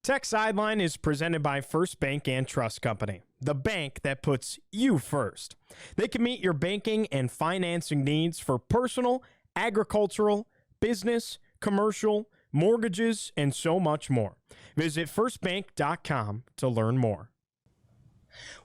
Tech Sideline is presented by First Bank and Trust Company, the bank that puts you first. They can meet your banking and financing needs for personal, agricultural, business, commercial, mortgages, and so much more. Visit firstbank.com to learn more.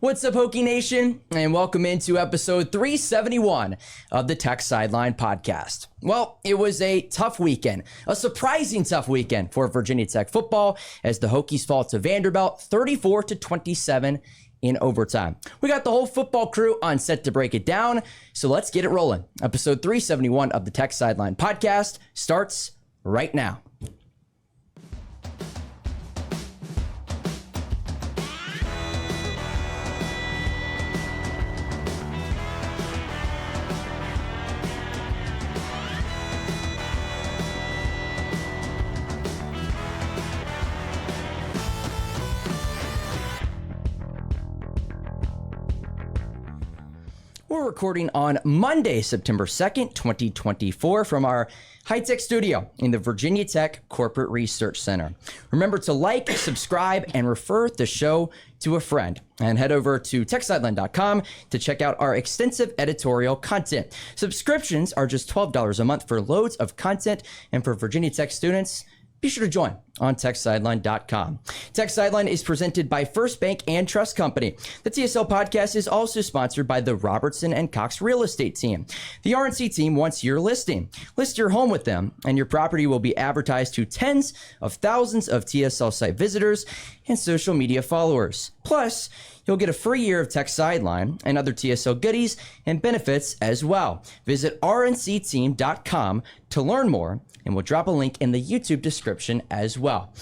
What's up, Hokie Nation, and welcome into episode 371 of the Tech Sideline podcast. Well, it was a tough weekend, a surprising tough weekend for Virginia Tech football as the Hokies fall to Vanderbilt 34-27 in overtime. We got the whole football crew on set to break it down, so let's get it rolling. Episode 371 of the Tech Sideline podcast starts right now. We're recording on Monday, September 2nd, 2024 from our high-tech studio in the Virginia Tech Corporate Research Center. Remember to like, subscribe, and refer the show to a friend. And head over to techsideline.com to check out our extensive editorial content. Subscriptions are just $12 a month for loads of content, and for Virginia Tech students, be sure to join on techsideline.com. Tech Sideline is presented by First Bank and Trust Company. The TSL podcast is also sponsored by the Robertson and Cox Real Estate Team. The RNC team wants your listing. List your home with them, and your property will be advertised to tens of thousands of TSL site visitors and social media followers. Plus, you'll get a free year of Tech Sideline and other TSL goodies and benefits as well. Visit rncteam.com to learn more, and we'll drop a link in the YouTube description as well.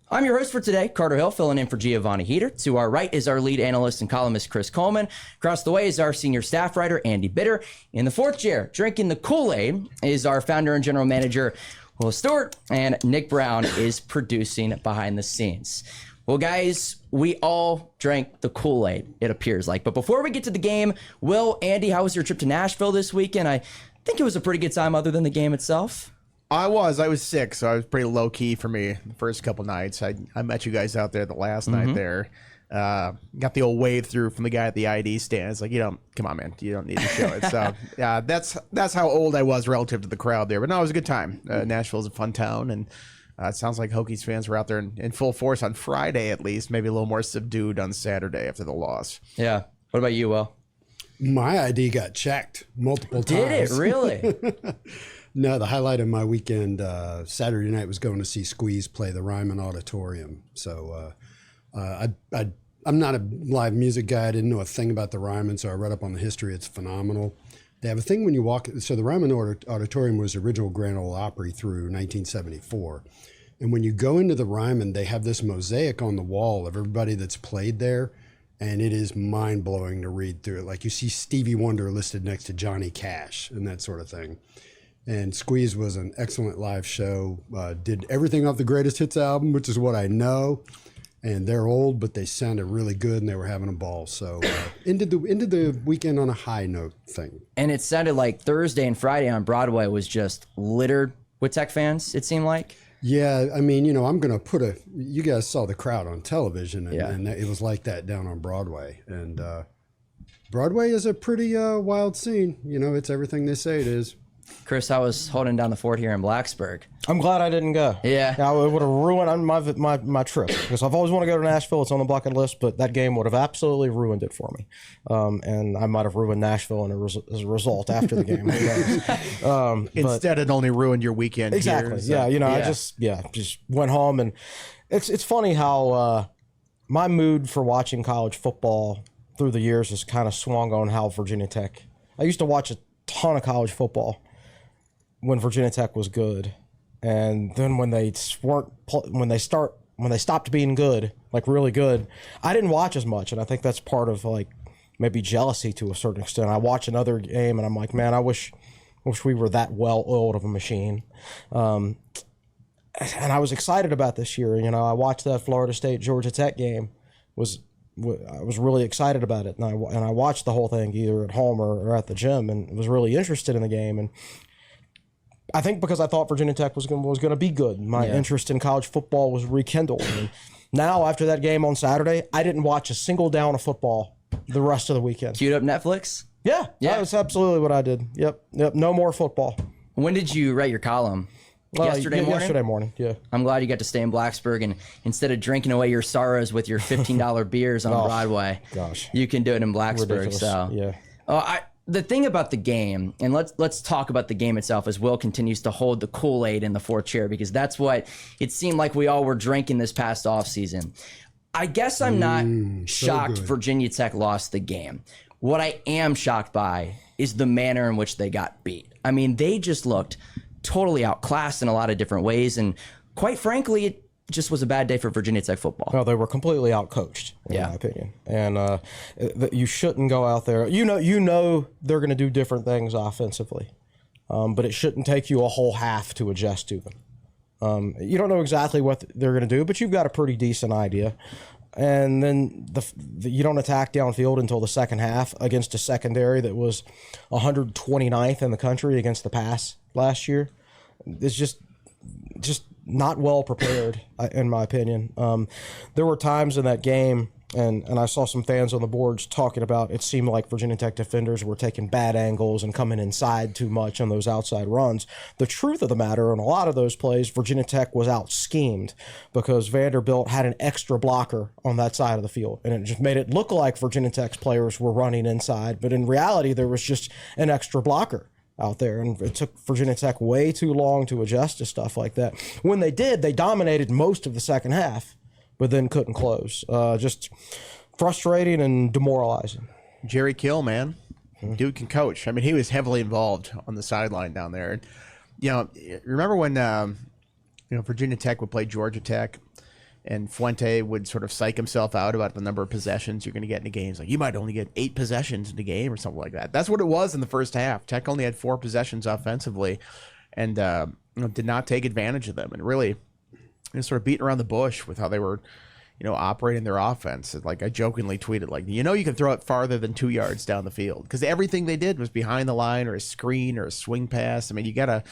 I'm your host for today, Carter Hill, filling in for Giovanni Heater. To our right is our lead analyst and columnist, Chris Coleman. Across the way is our senior staff writer, Andy Bitter. In the fourth chair, drinking the Kool-Aid, is our founder and general manager, Will Stewart. And Nick Brown is producing behind the scenes. Well, guys, we all drank the Kool-Aid, it appears like. But before we get to the game, Will, Andy, how was your trip to Nashville this weekend? I think it was a pretty good time other than the game itself. I was sick, so I was pretty low key for me the first couple nights. I met you guys out there the last night there. Got the old wave through from the guy at the ID stand. It's like, come on, man, you don't need to show it. So yeah, that's how old I was relative to the crowd there. But no, it was a good time. Nashville's a fun town, and it sounds like Hokies fans were out there in full force on Friday at least, maybe a little more subdued on Saturday after the loss. Yeah. What about you, Will? My ID got checked multiple times. Did it really? No, the highlight of my weekend Saturday night was going to see Squeeze play the Ryman Auditorium. So I'm not a live music guy. I didn't know a thing about the Ryman, so I read up on the history. It's phenomenal. They have a thing when you walk. So the Ryman Auditorium was original Grand Ole Opry through 1974. And when you go into the Ryman, they have this mosaic on the wall of everybody that's played there. And it is mind-blowing to read through it. Like you see Stevie Wonder listed next to Johnny Cash and that sort of thing. And Squeeze was an excellent live show. Did everything off the Greatest Hits album, which is what I know. And they're old, but they sounded really good, and they were having a ball. So ended the weekend on a high note thing. And it sounded like Thursday and Friday on Broadway was just littered with Tech fans, it seemed like. Yeah, I mean, I'm going to you guys saw the crowd on television, and it was like that down on Broadway. And Broadway is a pretty wild scene. It's everything they say it is. Chris, I was holding down the fort here in Blacksburg. I'm glad I didn't go. Yeah. It would have ruined my trip, because I've always wanted to go to Nashville. It's on the bucket list, but that game would have absolutely ruined it for me. And I might have ruined Nashville as a result after the game. Instead, it only ruined your weekend. Exactly. Here, so. I just went home, and it's funny how my mood for watching college football through the years has kind of swung on how Virginia Tech. I used to watch a ton of college football when Virginia Tech was good, and then when they stopped being good, like really good, I didn't watch as much, and I think that's part of like maybe jealousy to a certain extent. I watch another game, and I'm like, man, I wish we were that well-oiled of a machine. And I was excited about this year. I watched that Florida State Georgia Tech game. I was really excited about it, and I watched the whole thing either at home or at the gym, and was really interested in the game. And I think because I thought Virginia Tech was going to be good, my interest in college football was rekindled. And Now, after that game on Saturday, I didn't watch a single down of football the rest of the weekend. Queued up Netflix? Yeah, that's absolutely what I did. Yep, no more football. When did you write your column? Yesterday morning? Yesterday morning, yeah. I'm glad you got to stay in Blacksburg, and instead of drinking away your sorrows with your $15 beers on Broadway, you can do it in Blacksburg. Ridiculous. So, yeah. The thing about the game, and let's talk about the game itself as Will continues to hold the Kool-Aid in the fourth chair, because that's what it seemed like we all were drinking this past offseason. I guess I'm not shocked Virginia Tech lost the game. What I am shocked by is the manner in which they got beat. I mean, they just looked totally outclassed in a lot of different ways, and quite frankly, it just was a bad day for Virginia Tech football. No, they were completely outcoached, in my opinion. And you shouldn't go out there. You know they're going to do different things offensively, but it shouldn't take you a whole half to adjust to them. You don't know exactly what they're going to do, but you've got a pretty decent idea. And then you don't attack downfield until the second half against a secondary that was 129th in the country against the pass last year. It's just not well prepared, in my opinion. There were times in that game, and I saw some fans on the boards talking about it seemed like Virginia Tech defenders were taking bad angles and coming inside too much on those outside runs. The truth of the matter, in a lot of those plays, Virginia Tech was out-schemed because Vanderbilt had an extra blocker on that side of the field, and it just made it look like Virginia Tech's players were running inside, but in reality, there was just an extra blocker out there, and it took Virginia Tech way too long to adjust to stuff like that. When they did, they dominated most of the second half, but then couldn't close. Just frustrating and demoralizing. Jerry Kill, man. Dude can coach. I mean, he was heavily involved on the sideline down there. You know, remember when Virginia Tech would play Georgia Tech, and Fuente would sort of psych himself out about the number of possessions you're going to get in a game. He's like, you might only get 8 possessions in a game or something like that. That's what it was in the first half. Tech only had 4 possessions offensively, and did not take advantage of them, and really sort of beating around the bush with how they were, operating their offense. Like I jokingly tweeted, like, you can throw it farther than 2 yards down the field because everything they did was behind the line or a screen or a swing pass. I mean, you got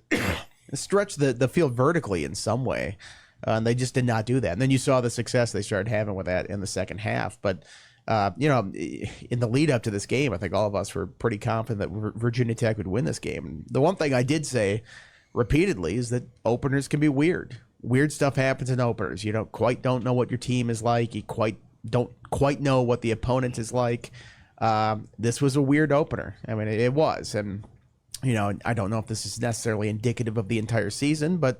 to stretch the field vertically in some way. And they just did not do that. And then you saw the success they started having with that in the second half. But, in the lead up to this game, I think all of us were pretty confident that Virginia Tech would win this game. And the one thing I did say repeatedly is that openers can be weird. Weird stuff happens in openers. You don't know what your team is like. You don't quite know what the opponent is like. This was a weird opener. I mean, it was. And, I don't know if this is necessarily indicative of the entire season, but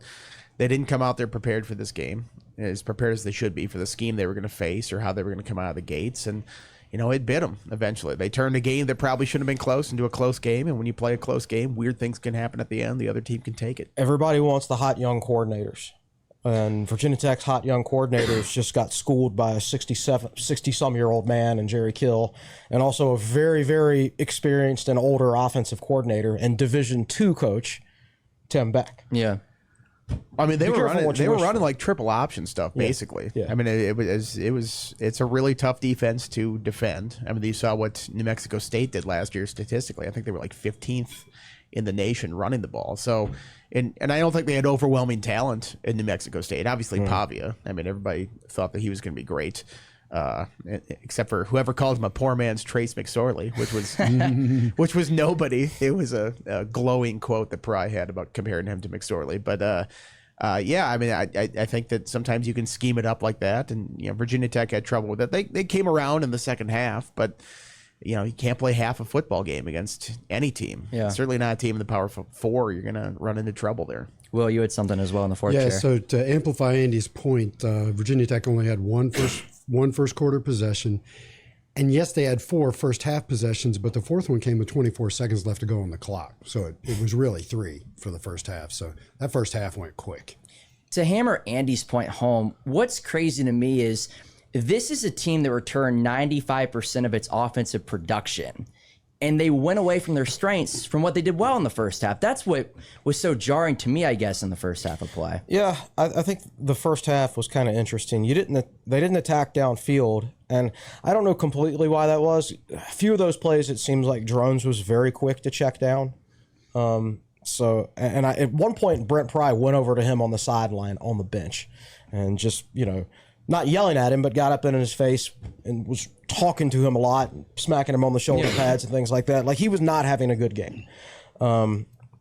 they didn't come out there prepared for this game, as prepared as they should be for the scheme they were going to face or how they were going to come out of the gates. And, it bit them eventually. They turned a game that probably shouldn't have been close into a close game. And when you play a close game, weird things can happen at the end. The other team can take it. Everybody wants the hot young coordinators. And Virginia Tech's hot young coordinators just got schooled by a 60-some-year-old man and Jerry Kill, and also a very, very experienced and older offensive coordinator and Division II coach, Tim Beck. Yeah. I mean, they were running like triple option stuff, basically. Yeah. I mean, it's a really tough defense to defend. I mean, you saw what New Mexico State did last year statistically. I think they were like 15th in the nation running the ball. So, and I don't think they had overwhelming talent in New Mexico State. Obviously, Pavia. I mean, everybody thought that he was going to be great, except for whoever called him a poor man's Trace McSorley, which was nobody. It was a glowing quote that Pry had about comparing him to McSorley. But I mean, I think that sometimes you can scheme it up like that, and Virginia Tech had trouble with it. They came around in the second half, but you can't play half a football game against any team. Yeah. Certainly not a team in the Power 4. You're going to run into trouble there. Will, you had something as well in the fourth chair. Yeah, so to amplify Andy's point, Virginia Tech only had one first quarter possession. And yes, they had 4 first half possessions, but the fourth one came with 24 seconds left to go on the clock. So it was really 3 for the first half. So that first half went quick. To hammer Andy's point home, what's crazy to me is this is a team that returned 95% of its offensive production, and they went away from their strengths from what they did well in the first half. That's what was so jarring to me, I guess, in the first half of play. Yeah, I think the first half was kind of interesting. They didn't attack downfield, and I don't know completely why that was. A few of those plays, it seems like Drones was very quick to check down. At one point, Brent Pry went over to him on the sideline on the bench and just, not yelling at him, but got up in his face and was talking to him a lot, smacking him on the shoulder pads and things like that. Like, he was not having a good game.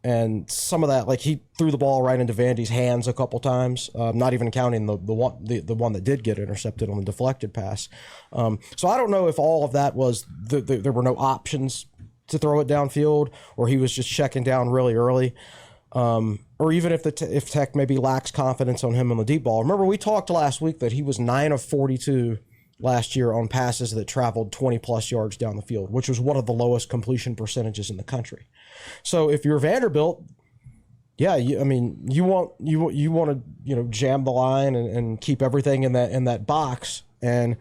And some of that, like, he threw the ball right into Vandy's hands a couple times, not even counting the one that did get intercepted on the deflected pass. So I don't know if all of that was there were no options to throw it downfield, or he was just checking down really early. Or even if Tech maybe lacks confidence on him on the deep ball. Remember, we talked last week that he was 9 of 42 last year on passes that traveled 20-plus yards down the field, which was one of the lowest completion percentages in the country. So if you're Vanderbilt, yeah, you want to jam the line and keep everything in that box. And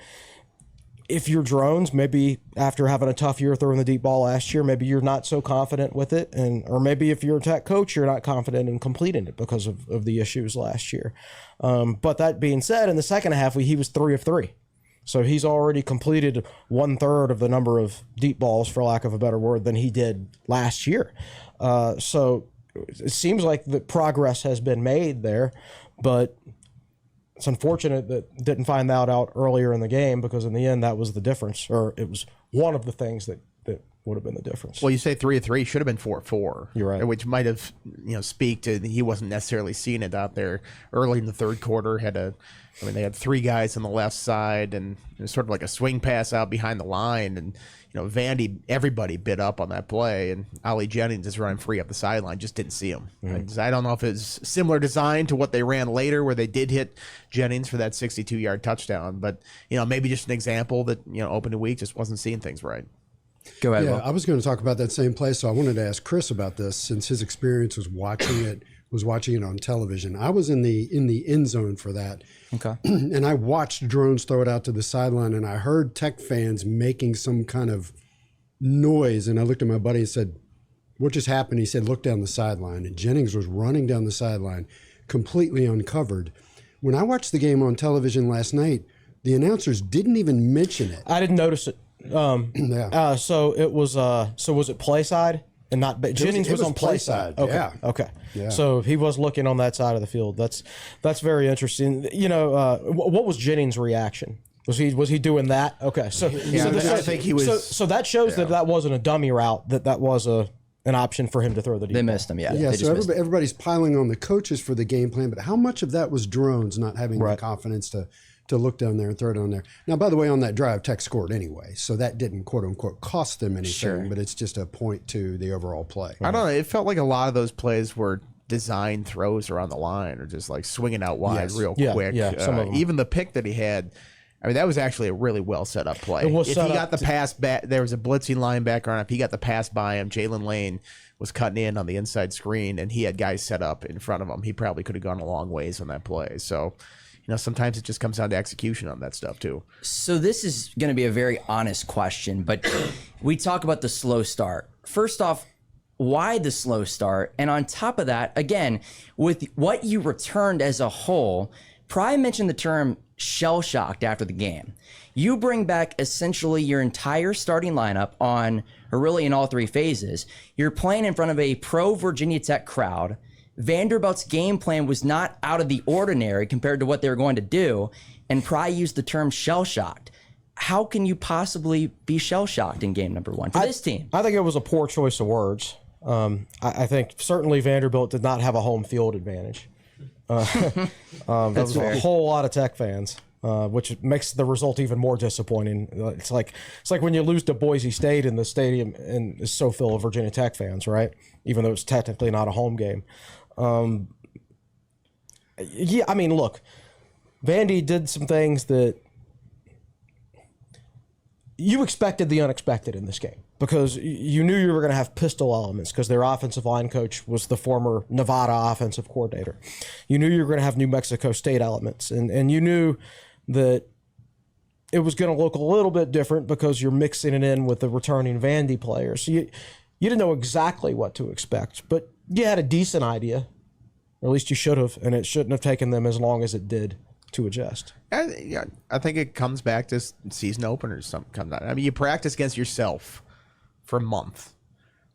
if you're Drones, maybe after having a tough year throwing the deep ball last year, maybe you're not so confident with it, or maybe if you're a Tech coach, you're not confident in completing it because of the issues last year. But that being said, in the second half, he was 3 of 3. So he's already completed 1/3 of the number of deep balls, for lack of a better word, than he did last year. So it seems like the progress has been made there, but it's unfortunate that didn't find that out earlier in the game, because in the end that was the difference, or it was one of the things that would have been the difference. Well, you say 3 of 3, should have been 4 of 4. You're right. Which might have, speak to he wasn't necessarily seeing it out there early in the third quarter. They had 3 guys on the left side, and it was sort of like a swing pass out behind the line, and Vandy, everybody bit up on that play, and Ollie Jennings is running free up the sideline, just didn't see him. I don't know if it's similar design to what they ran later, where they did hit Jennings for that 62-yard touchdown, but maybe just an example that opening week just wasn't seeing things right. Go ahead. Yeah, Will. I was going to talk about that same play, so I wanted to ask Chris about this, since his experience was watching it on television. I was in the end zone for that. Okay. And I watched Drones throw it out to the sideline, and I heard Tech fans making some kind of noise, and I looked at my buddy and said, "What just happened?" He said, "Look down the sideline." And Jennings was running down the sideline, completely uncovered. When I watched the game on television last night, the announcers didn't even mention it. I didn't notice it. So it was. So was it play side and not? Jennings was on play side. Okay. Yeah. Okay. Yeah. So he was looking on that side of the field. That's very interesting. What was Jennings' reaction? Was he doing that? Okay. So I think he was. So that shows that wasn't a dummy route. That was an option for him to throw the deep They ball. missed him. Yeah. Yeah, They so just missed everybody's piling on the coaches for the game plan, but how much of that was Drones not having the confidence to look down there and throw it on there? Now, by the way, on that drive, Tech scored anyway, so that didn't, quote unquote, cost them anything, but it's just a point to the overall play. I don't know. It felt like a lot of those plays were design throws around the line, or just like swinging out wide real quick. Yeah, some of them. Even the pick that he had, that was actually a really well set up play. It was if set he up got the pass back, there was a blitzing linebacker on. If he got the pass by him, Jalen Lane was cutting in on the inside screen, and he had guys set up in front of him. He probably could have gone a long ways on that play. So, sometimes it just comes down to execution on that stuff too. So this is going to be a very honest question, but we talk about the slow start. First off, why the slow start? And on top of that, again, with what you returned as a whole, Pry mentioned the term shell-shocked after the game. You bring back essentially your entire starting lineup or really in all 3 phases. You're playing in front of a pro-Virginia Tech crowd. Vanderbilt's game plan was not out of the ordinary compared to what they were going to do, and Pry used the term shell-shocked. How can you possibly be shell-shocked in game number 1 for this team? I think it was a poor choice of words. I think certainly Vanderbilt did not have a home field advantage. That was a whole lot of Tech fans, which makes the result even more disappointing. It's like when you lose to Boise State in the stadium and it's so full of Virginia Tech fans, right? Even though it's technically not a home game. Look, Vandy did some things that you expected the unexpected in this game, because you knew you were going to have pistol elements, because their offensive line coach was the former Nevada offensive coordinator. You knew you were going to have New Mexico State elements, and you knew that it was going to look a little bit different because you're mixing it in with the returning Vandy players. So you didn't know exactly what to expect, but you had a decent idea, or at least you should have, and it shouldn't have taken them as long as it did to adjust. I think it comes back to season openers. You practice against yourself for a month.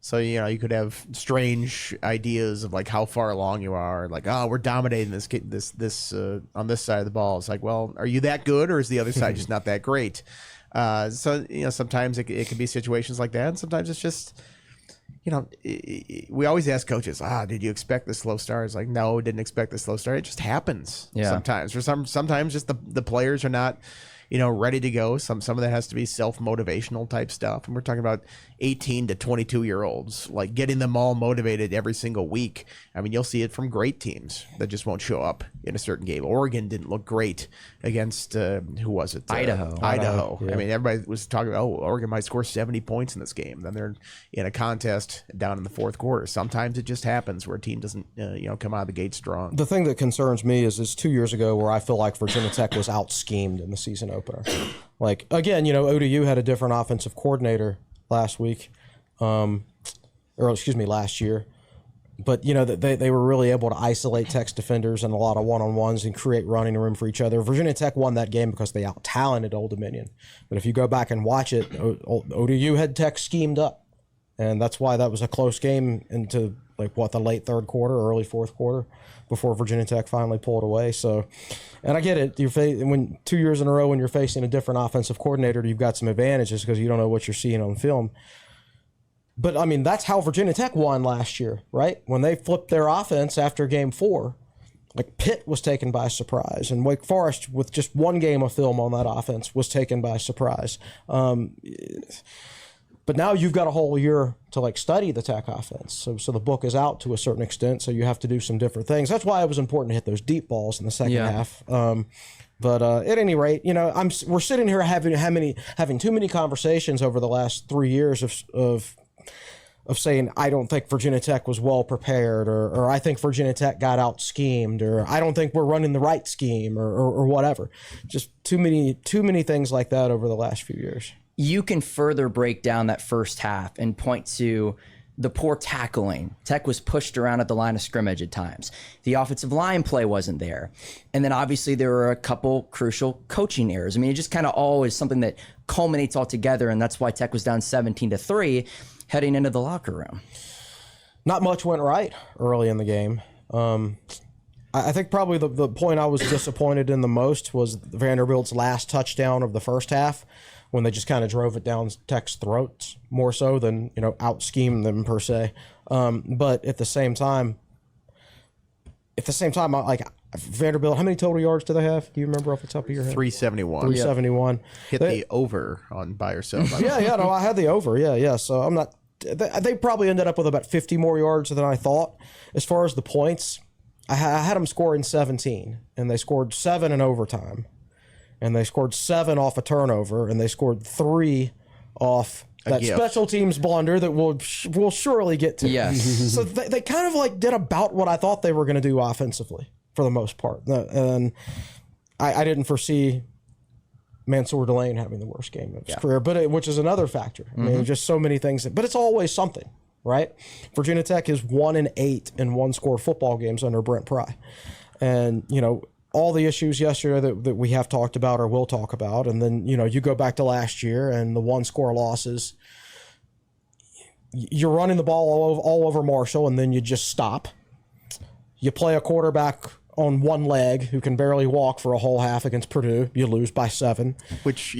So, you could have strange ideas of like how far along you are. Like, oh, we're dominating this on this side of the ball. It's like, well, are you that good, or is the other side just not that great? So, sometimes it can be situations like that. And sometimes it's just, we always ask coaches, did you expect the slow start? It's like, no, didn't expect the slow start. It just happens sometimes. Sometimes just the players are not, ready to go. Some of that has to be self-motivational type stuff. And we're talking about 18 to 22-year-olds, like getting them all motivated every single week. I mean, you'll see it from great teams that just won't show up in a certain game. Oregon didn't look great against, who was it? Idaho. Yeah. I mean, everybody was talking about, Oregon might score 70 points in this game. Then they're in a contest down in the fourth quarter. Sometimes it just happens where a team doesn't, come out of the gate strong. The thing that concerns me is 2 years ago where I feel like Virginia Tech was out-schemed in the season opener. Like, again, ODU had a different offensive coordinator last year. But, they were really able to isolate Tech's defenders and a lot of one-on-ones and create running room for each other. Virginia Tech won that game because they out-talented Old Dominion. But if you go back and watch it, ODU had Tech schemed up. And that's why that was a close game into, the late third quarter, early fourth quarter, before Virginia Tech finally pulled away. So, and I get it. When 2 years in a row when you're facing a different offensive coordinator, you've got some advantages because you don't know what you're seeing on film. But, I mean, that's how Virginia Tech won last year, right? When they flipped their offense after Game 4, Pitt was taken by surprise. And Wake Forest, with just one game of film on that offense, was taken by surprise. But now you've got a whole year to, study the Tech offense. So the book is out to a certain extent, so you have to do some different things. That's why it was important to hit those deep balls in the second half. But at any rate, we're sitting here having too many conversations over the last 3 years of saying, I don't think Virginia Tech was well prepared, or I think Virginia Tech got out schemed, or I don't think we're running the right scheme, or whatever. Just too many things like that over the last few years. You can further break down that first half and point to the poor tackling. Tech was pushed around at the line of scrimmage at times. The offensive line play wasn't there. And then obviously there were a couple crucial coaching errors. I mean, it just kind of all is something that culminates all together, and that's why Tech was down 17-3 heading into the locker room. Not much went right early in the game. I think probably the point I was disappointed in the most was Vanderbilt's last touchdown of the first half, when they just kind of drove it down Tech's throats more so than, out-schemed them per se. But at the same time, Vanderbilt, how many total yards do they have? Do you remember off the top of your head? 371. 371. Hit the over on buy or sell. No, I had the over. Yeah. So I'm not. They probably ended up with about 50 more yards than I thought. As far as the points, I had them scoring 17, and they scored 7 in overtime. And they scored 7 off a turnover, and they scored 3 off that special teams blunder that we'll surely get to. Yes. So they kind of did about what I thought they were going to do offensively for the most part. And I didn't foresee Mansour Delane having the worst game of his career, which is another factor. I mean, just so many things. But it's always something, right? Virginia Tech is 1-8 in one-score football games under Brent Pry. And, all the issues yesterday that we have talked about or will talk about. And then, you go back to last year and the one-score losses. You're running the ball all over Marshall, and then you just stop. You play a quarterback on one leg who can barely walk for a whole half against Purdue. You lose by 7. Which,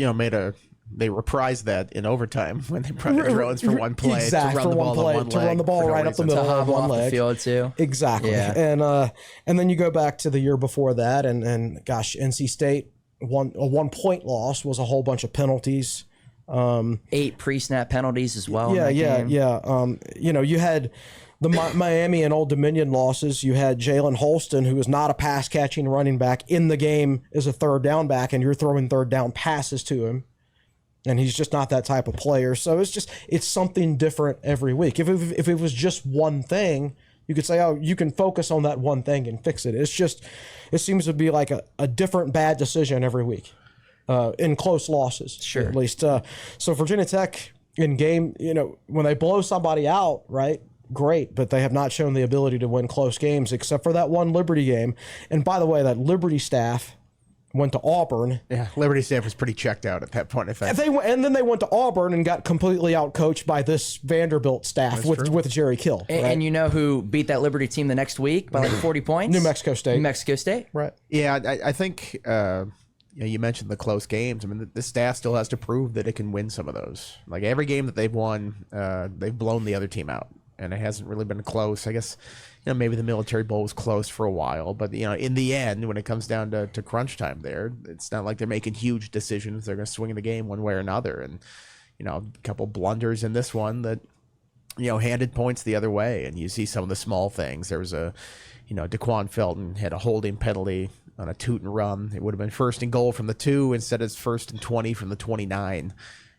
they reprised that in overtime when they brought the drones for one play. Exactly, to run the ball right up the middle of one leg. The field too. Exactly. Yeah. And then you go back to the year before that, and gosh, NC State a 1-point loss was a whole bunch of penalties. 8 pre-snap penalties as well. Yeah. You had the Miami and Old Dominion losses. You had Jalen Holston, who is not a pass-catching running back, in the game as a third down back, and you're throwing third down passes to him. And he's just not that type of player. So it's something different every week. If it was just one thing, you could say, oh, you can focus on that one thing and fix it. It seems to be like a different bad decision every week in close losses, sure. At least. So Virginia Tech in game, when they blow somebody out, right, great, but they have not shown the ability to win close games except for that one Liberty game. And by the way, that Liberty staff went to Auburn. Yeah, Liberty staff was pretty checked out at that point, I think. And then they went to Auburn and got completely outcoached by this Vanderbilt staff with Jerry Kill. Right? And you know who beat that Liberty team the next week by like 40 points? New Mexico State. New Mexico State. Right. Yeah, I think you mentioned the close games. I mean, the staff still has to prove that it can win some of those. Like every game that they've won, they've blown the other team out, and it hasn't really been close. I guess maybe the Military Bowl was close for a while, but in the end, when it comes down to crunch time, it's not like they're making huge decisions. They're going to swing the game one way or another, and a couple blunders in this one that handed points the other way. And you see some of the small things. There was DeQuan Felton had a holding penalty on a toot and run. It would have been 1st and goal from the 2 instead of 1st and 20 from the 29.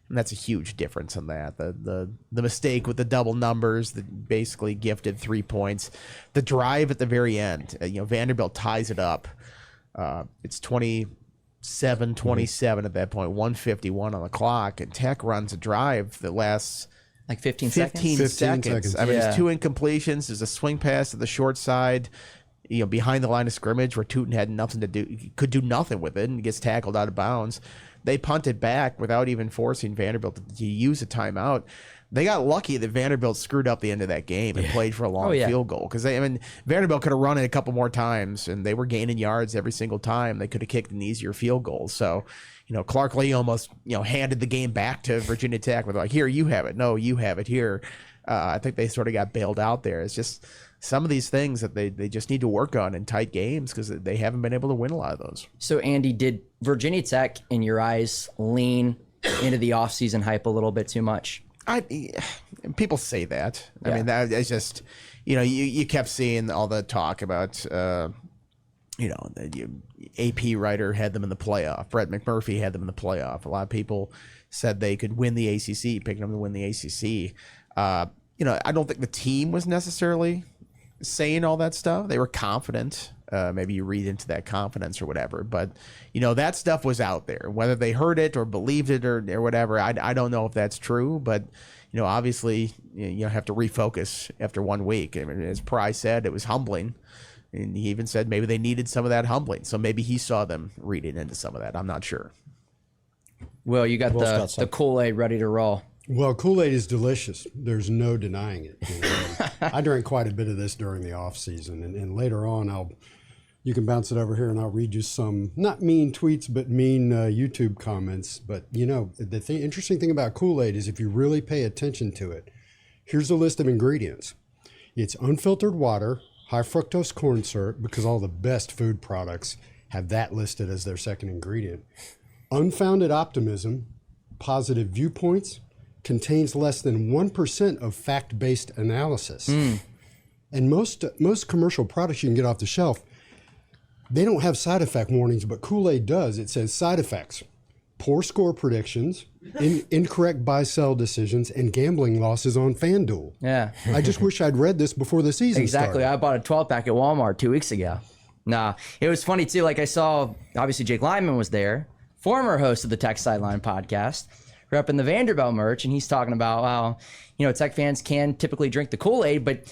And that's a huge difference in that. The mistake with the double numbers that basically gifted 3 points. The drive at the very end, Vanderbilt ties it up. It's 27-27 at that point, 1:51 on the clock, and Tech runs a drive that lasts like 15 seconds. seconds. I mean, it's 2 incompletions. There's a swing pass to the short side, behind the line of scrimmage where Tootin had nothing to do, could do nothing with it, and gets tackled out of bounds. They punted back without even forcing Vanderbilt to use a timeout. They got lucky that Vanderbilt screwed up the end of that game and played for a long field goal. Because Vanderbilt could have run it a couple more times, and they were gaining yards every single time. They could have kicked an easier field goal. So, Clark Lee almost, handed the game back to Virginia Tech with like, here, you have it. No, you have it here. I think they sort of got bailed out there. It's just some of these things that they just need to work on in tight games because they haven't been able to win a lot of those. So, Andy, did Virginia Tech, in your eyes, lean into the offseason hype a little bit too much? People say that. Yeah. I mean, that it's just, you kept seeing all the talk about, the AP writer had them in the playoff. Brett McMurphy had them in the playoff. A lot of people said they could win the ACC, picking them to win the ACC. I don't think the team was necessarily saying all that stuff. They were confident. Maybe you read into that confidence or whatever, but that stuff was out there. Whether they heard it or believed it or whatever, I don't know if that's true. But obviously you have to refocus after 1 week. I mean, as Pry said, it was humbling, and he even said maybe they needed some of that humbling. So maybe he saw them reading into some of that. I'm not sure. Well, you got the Kool-Aid ready to roll. Well, Kool-Aid is delicious. There's no denying it. I drank quite a bit of this during the off season, and later on you can bounce it over here and I'll read you some, not mean tweets, but mean YouTube comments. But the interesting thing about Kool-Aid is if you really pay attention to it, here's a list of ingredients. It's unfiltered water, high fructose corn syrup, because all the best food products have that listed as their second ingredient. Unfounded optimism, positive viewpoints, contains less than 1% of fact-based analysis. And most commercial products you can get off the shelf, they don't have side effect warnings, but Kool-Aid does. It says side effects: poor score predictions, incorrect buy-sell decisions, and gambling losses on FanDuel. Yeah. I just wish I'd read this before the season Exactly. started. I bought a 12-pack at Walmart 2 weeks ago. Nah, it was funny too. Like I saw, obviously Jake Lyman was there, former host of the Tech Sideline podcast, repping the Vanderbilt merch, and he's talking about how, Tech fans can typically drink the Kool-Aid, but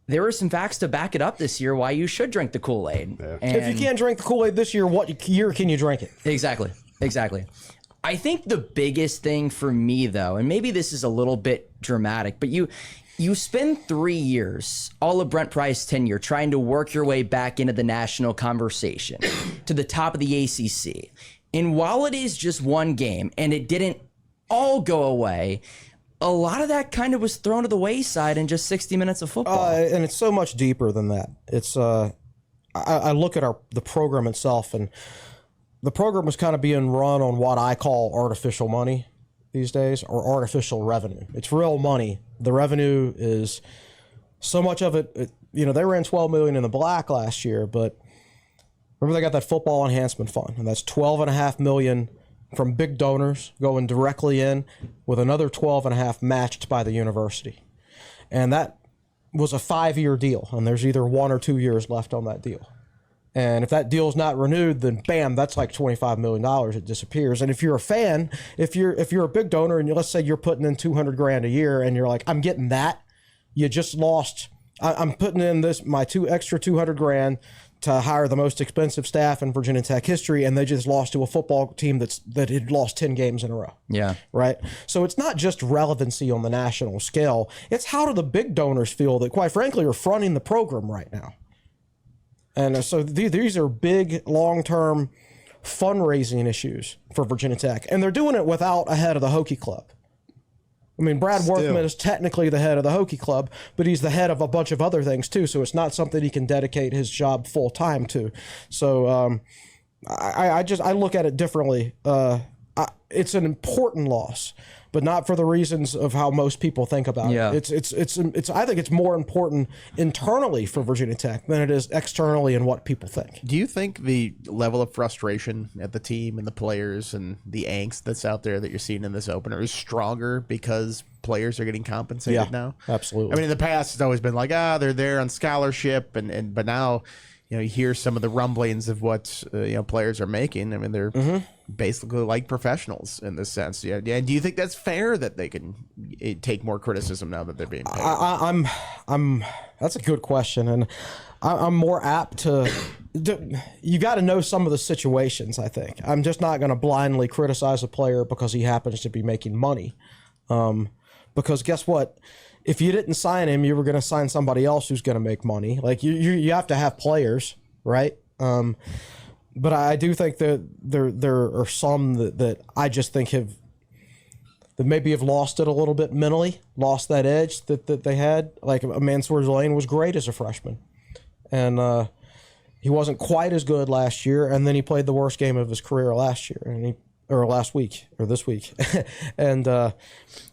there were some facts to back it up this year why you should drink the Kool-Aid. Yeah. And If you can't drink the Kool-Aid this year, what year can you drink it? Exactly. I think the biggest thing for me, though, and maybe this is a little bit dramatic, but you spend 3 years, all of Brent Pry's tenure, trying to work your way back into the national conversation, to the top of the ACC. And while it is just one game, and it didn't all go away, a lot of that kind of was thrown to the wayside in just 60 minutes of football. And it's so much deeper than that. It's I look at the program itself, and the program was kind of being run on what I call artificial money these days, or artificial revenue. It's real money. The revenue is so much of it. They ran $12 million in the black last year, but remember they got that football enhancement fund, and that's $12.5 million from big donors going directly in, with another 12.5 matched by the university. And that was a 5-year deal, and there's either 1 or 2 years left on that deal. And if that deal's not renewed, then bam, that's like $25 million. It disappears. And if you're a fan, if you're a big donor, and let's say you're putting in $200,000 a year, and you're like, I'm getting that, you just lost. I'm putting in my extra $200,000 to hire the most expensive staff in Virginia Tech history, and they just lost to a football team that had lost 10 games in a row. Yeah. Right? So it's not just relevancy on the national scale. It's how do the big donors feel that, quite frankly, are fronting the program right now. And so these are big, long-term fundraising issues for Virginia Tech. And they're doing it without a head of the Hokie Club. I mean, Brad Worthman is technically the head of the Hokie Club, but he's the head of a bunch of other things too. So it's not something he can dedicate his job full time to. So I look at it differently. It's an important loss, but not for the reasons of how most people think about it. It's I think it's more important internally for Virginia Tech than it is externally in what people think. Do you think the level of frustration at the team and the players and the angst that's out there that you're seeing in this opener is stronger because players are getting compensated now? Absolutely. I mean, in the past, it's always been like, they're there on scholarship, but now, you hear some of the rumblings of what players are making. I mean, they're basically like professionals in this sense. Yeah. Do you think that's fair that they can take more criticism now that they're being paid? I'm. That's a good question, and I'm more apt to. You got to know some of the situations. I think I'm just not going to blindly criticize a player because he happens to be making money, because guess what? If you didn't sign him, you were going to sign somebody else who's going to make money. Like you have to have players, right? But I do think that there are some that I just think that maybe have lost it a little bit mentally, lost that edge that they had. Like Mansour Zlane was great as a freshman, and he wasn't quite as good last year. And then he played the worst game of his career last year, or last week, or this week. And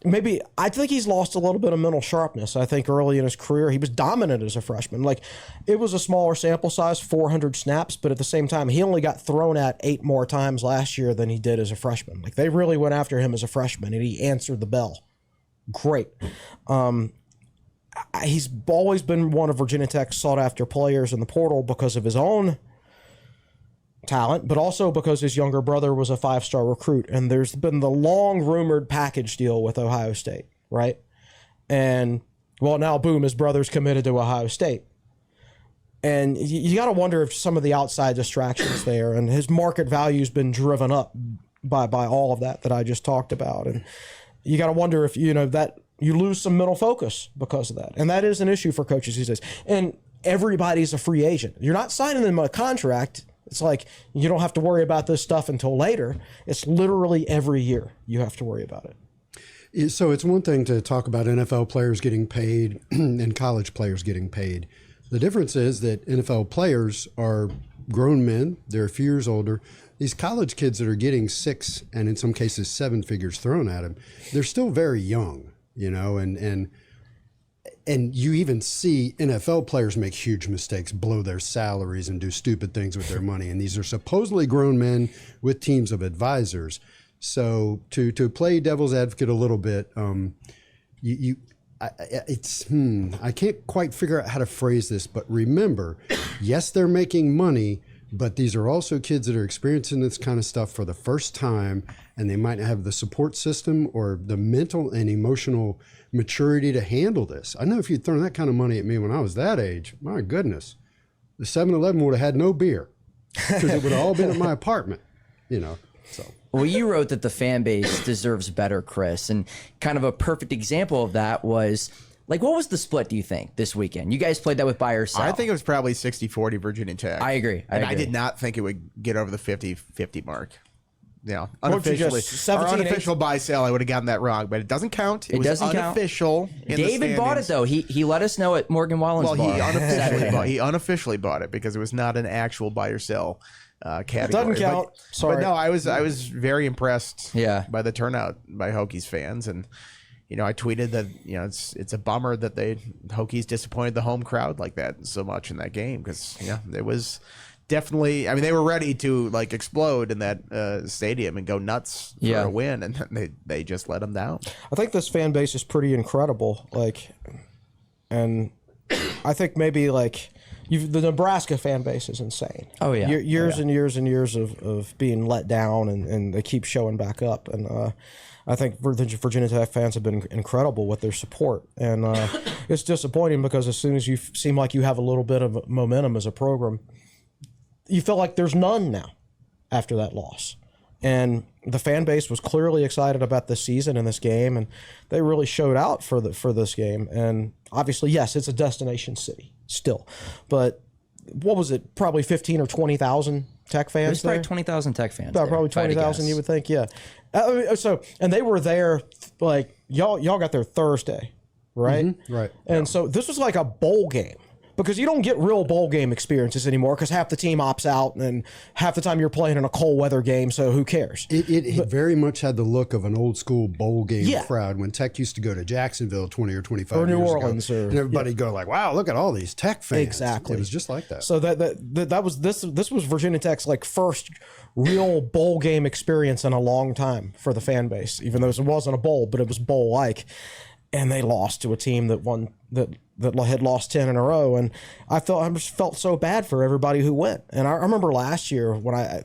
maybe I think he's lost a little bit of mental sharpness. I think early in his career, he was dominant as a freshman. Like, it was a smaller sample size, 400 snaps, but at the same time, he only got thrown at 8 more times last year than he did as a freshman. Like, they really went after him as a freshman, and he answered the bell. Great. He's always been one of Virginia Tech's sought-after players in the portal because of his own talent, but also because his younger brother was a 5-star recruit. And there's been the long rumored package deal with Ohio State, right? And well, now boom, his brother's committed to Ohio State. And you got to wonder if some of the outside distractions there, and his market value's been driven up by all of that I just talked about. And you got to wonder if, that you lose some mental focus because of that. And that is an issue for coaches these days. And everybody's a free agent. You're not signing them a contract. It's like you don't have to worry about this stuff until later. It's literally every year you have to worry about it. So it's one thing to talk about NFL players getting paid and college players getting paid. The difference is that NFL players are grown men. They're a few years older. These college kids that are getting 6 and in some cases 7 figures thrown at them, they're still very young, and you even see NFL players make huge mistakes, blow their salaries, and do stupid things with their money. And these are supposedly grown men with teams of advisors. So to play devil's advocate a little bit, I can't quite figure out how to phrase this, but remember, yes, they're making money, but these are also kids that are experiencing this kind of stuff for the first time, and they might not have the support system or the mental and emotional maturity to handle this. I know if you'd thrown that kind of money at me when I was that age, my goodness, the 7-Eleven would have had no beer because it would have all been at my apartment, so. Well, you wrote that the fan base deserves better, Chris, and kind of a perfect example of that was, like, what was the split, do you think, this weekend? You guys played that with buy or sell. I think it was probably 60-40 Virginia Tech. I agree. I did not think it would get over the 50-50 mark. Unofficially. Our unofficial buy-sell, I would have gotten that wrong, but it doesn't count. It was unofficial. David bought it, though. He let us know at Morgan Wallen's bar. He unofficially bought it because it was not an actual buy or sell category. It doesn't count. Sorry. But no, I was very impressed by the turnout by Hokies fans. And, I tweeted that, it's a bummer that Hokies disappointed the home crowd like that so much in that game because, it was definitely, they were ready to explode in that stadium and go nuts for a win, and they just let them down. I think this fan base is pretty incredible. And I think maybe the Nebraska fan base is insane. Oh yeah, years and years and years of being let down, and they keep showing back up. And I think Virginia Tech fans have been incredible with their support, and it's disappointing because as soon as you seem like you have a little bit of momentum as a program, you feel like there's none now after that loss. And the fan base was clearly excited about this season and this game, and they really showed out for this game. And obviously, yes, it's a destination city still, but what was it? Probably 15 or 20,000 Tech fans. There's probably there? 20,000 Tech fans. Probably 20,000. You would think, yeah. So, and they were there like y'all got there Thursday, right? Mm-hmm. Right. And so this was like a bowl game. Because you don't get real bowl game experiences anymore because half the team opts out and half the time you're playing in a cold weather game, so who cares? It very much had the look of an old school bowl game Yeah. crowd when Tech used to go to Jacksonville 20 or 25 Or New years Orleans ago. or- And everybody go like, wow, look at all these Tech fans. Exactly. It was just like that. So that was this was Virginia Tech's like first real bowl game experience in a long time for the fan base, even though it wasn't a bowl, but it was bowl like. And they lost to a team that had lost 10 in a row, and I just felt so bad for everybody who went. And I remember last year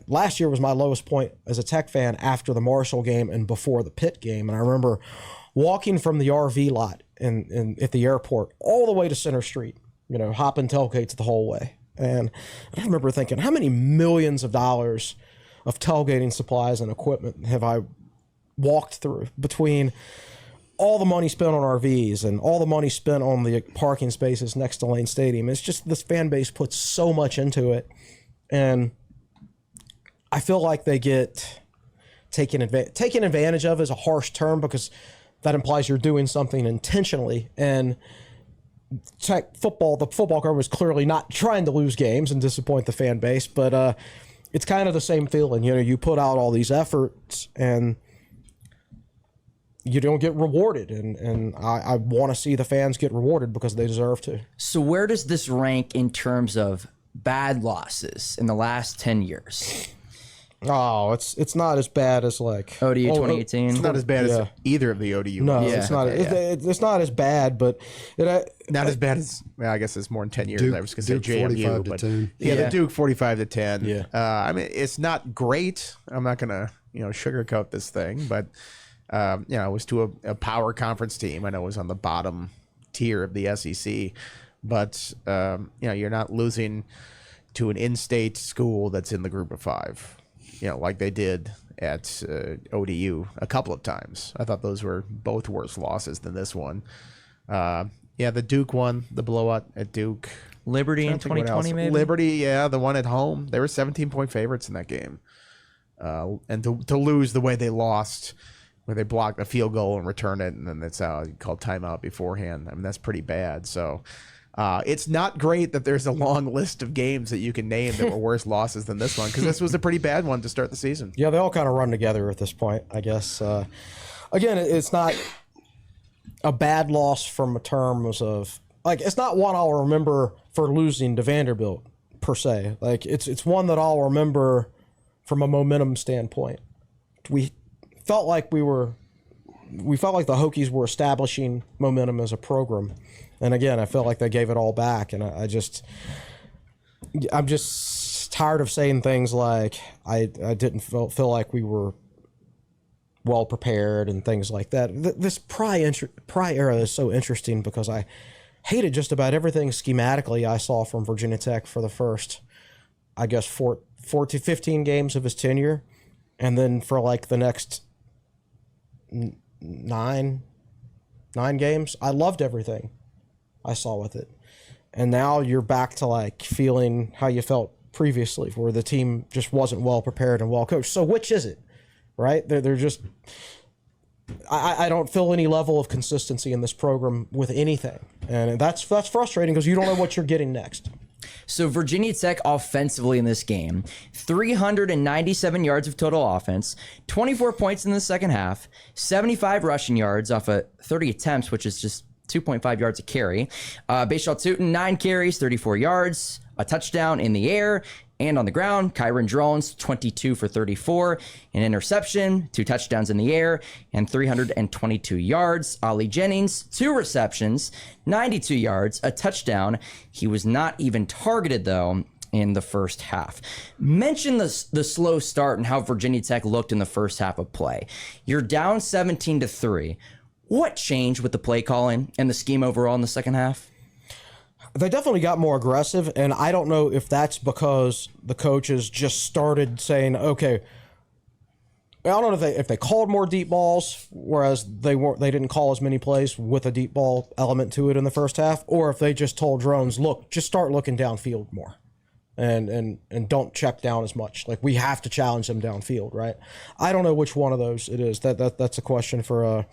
last year was my lowest point as a Tech fan after the Marshall game and before the Pitt game. And I remember walking from the RV lot at the airport all the way to Center Street, hopping tailgates the whole way. And I remember thinking, how many millions of dollars of tailgating supplies and equipment have I walked through between all the money spent on RVs and all the money spent on the parking spaces next to Lane Stadium. It's just this fan base puts so much into it. And I feel like they get taken advantage of is a harsh term because that implies you're doing something intentionally. And the football program was clearly not trying to lose games and disappoint the fan base, but it's kind of the same feeling. You put out all these efforts and you don't get rewarded, and I want to see the fans get rewarded because they deserve to. So where does this rank in terms of bad losses in the last 10 years? Oh, it's not as bad as like ODU 2018? It's not as bad Yeah. as either of the ODU. No, ones. it's not. It's not as bad, but Not as bad as, well, I guess it's more than 10 years. Duke- I was going to say Duke JMU, 45 to but 10. Yeah, Yeah. the Duke 45 to 10. Yeah. I mean, it's not great. I'm not going to, sugarcoat this thing, but, it was to a power conference team. I know it was on the bottom tier of the SEC, but, you're not losing to an in-state school that's in the group of five, like they did at ODU a couple of times. I thought those were both worse losses than this one. The Duke one, the blowout at Duke. Liberty in I think what 2020, else. maybe? Liberty, yeah, the one at home. They were 17-point favorites in that game. And to lose the way they lost, where they blocked a field goal and returned it, and then that's called timeout beforehand. I mean, that's pretty bad. So it's not great that there's a long list of games that you can name that were worse losses than this one, because this was a pretty bad one to start the season. yeah, they all kind of run together at this point, I guess. Again, it's not a bad loss from terms of like it's not one I'll remember for losing to Vanderbilt per se. Like it's one that I'll remember from a momentum standpoint. We felt like the Hokies were establishing momentum as a program, and again, I felt like they gave it all back. And I'm just tired of saying things like I didn't feel like we were well prepared and things like that. This Pry era is so interesting because I hated just about everything schematically I saw from Virginia Tech for the first, I guess, 4 to 15 games of his tenure, and then for like the next 9 games, I loved everything I saw with it. And now you're back to like feeling how you felt previously, where the team just wasn't well prepared and well coached. So which is it? Right? They're just. I don't feel any level of consistency in this program with anything, and that's frustrating because you don't know what you're getting next. So Virginia Tech offensively in this game, 397 yards of total offense, 24 points in the second half, 75 rushing yards off of 30 attempts, which is just 2.5 yards a carry. Bashal Tootin, 9 carries, 34 yards, a touchdown in the air and on the ground. Kyron Drones, 22 for 34, an interception, 2 touchdowns in the air, and 322 yards. Ollie Jennings, 2 receptions, 92 yards, a touchdown. He was not even targeted, though, in the first half. Mention the slow start and how Virginia Tech looked in the first half of play. You're down 17-3. What changed with the play calling and the scheme overall in the second half? They definitely got more aggressive, and I don't know if that's because the coaches just started saying, okay, I don't know if they called more deep balls, whereas they didn't call as many plays with a deep ball element to it in the first half, or if they just told drones, look, just start looking downfield more, and don't check down as much. Like, we have to challenge them downfield, right? I don't know which one of those it is. That's a question for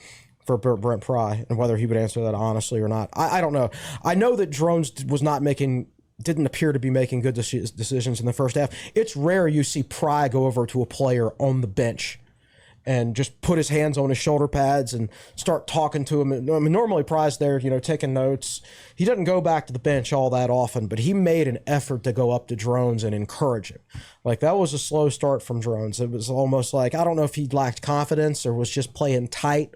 Brent Pry, and whether he would answer that honestly or not. I don't know. I know that Drones didn't appear to be making good decisions in the first half. It's rare you see Pry go over to a player on the bench and just put his hands on his shoulder pads and start talking to him. I mean, normally Pry's there, taking notes. He doesn't go back to the bench all that often, but he made an effort to go up to Drones and encourage him. Like, that was a slow start from Drones. It was almost like, I don't know if he lacked confidence or was just playing tight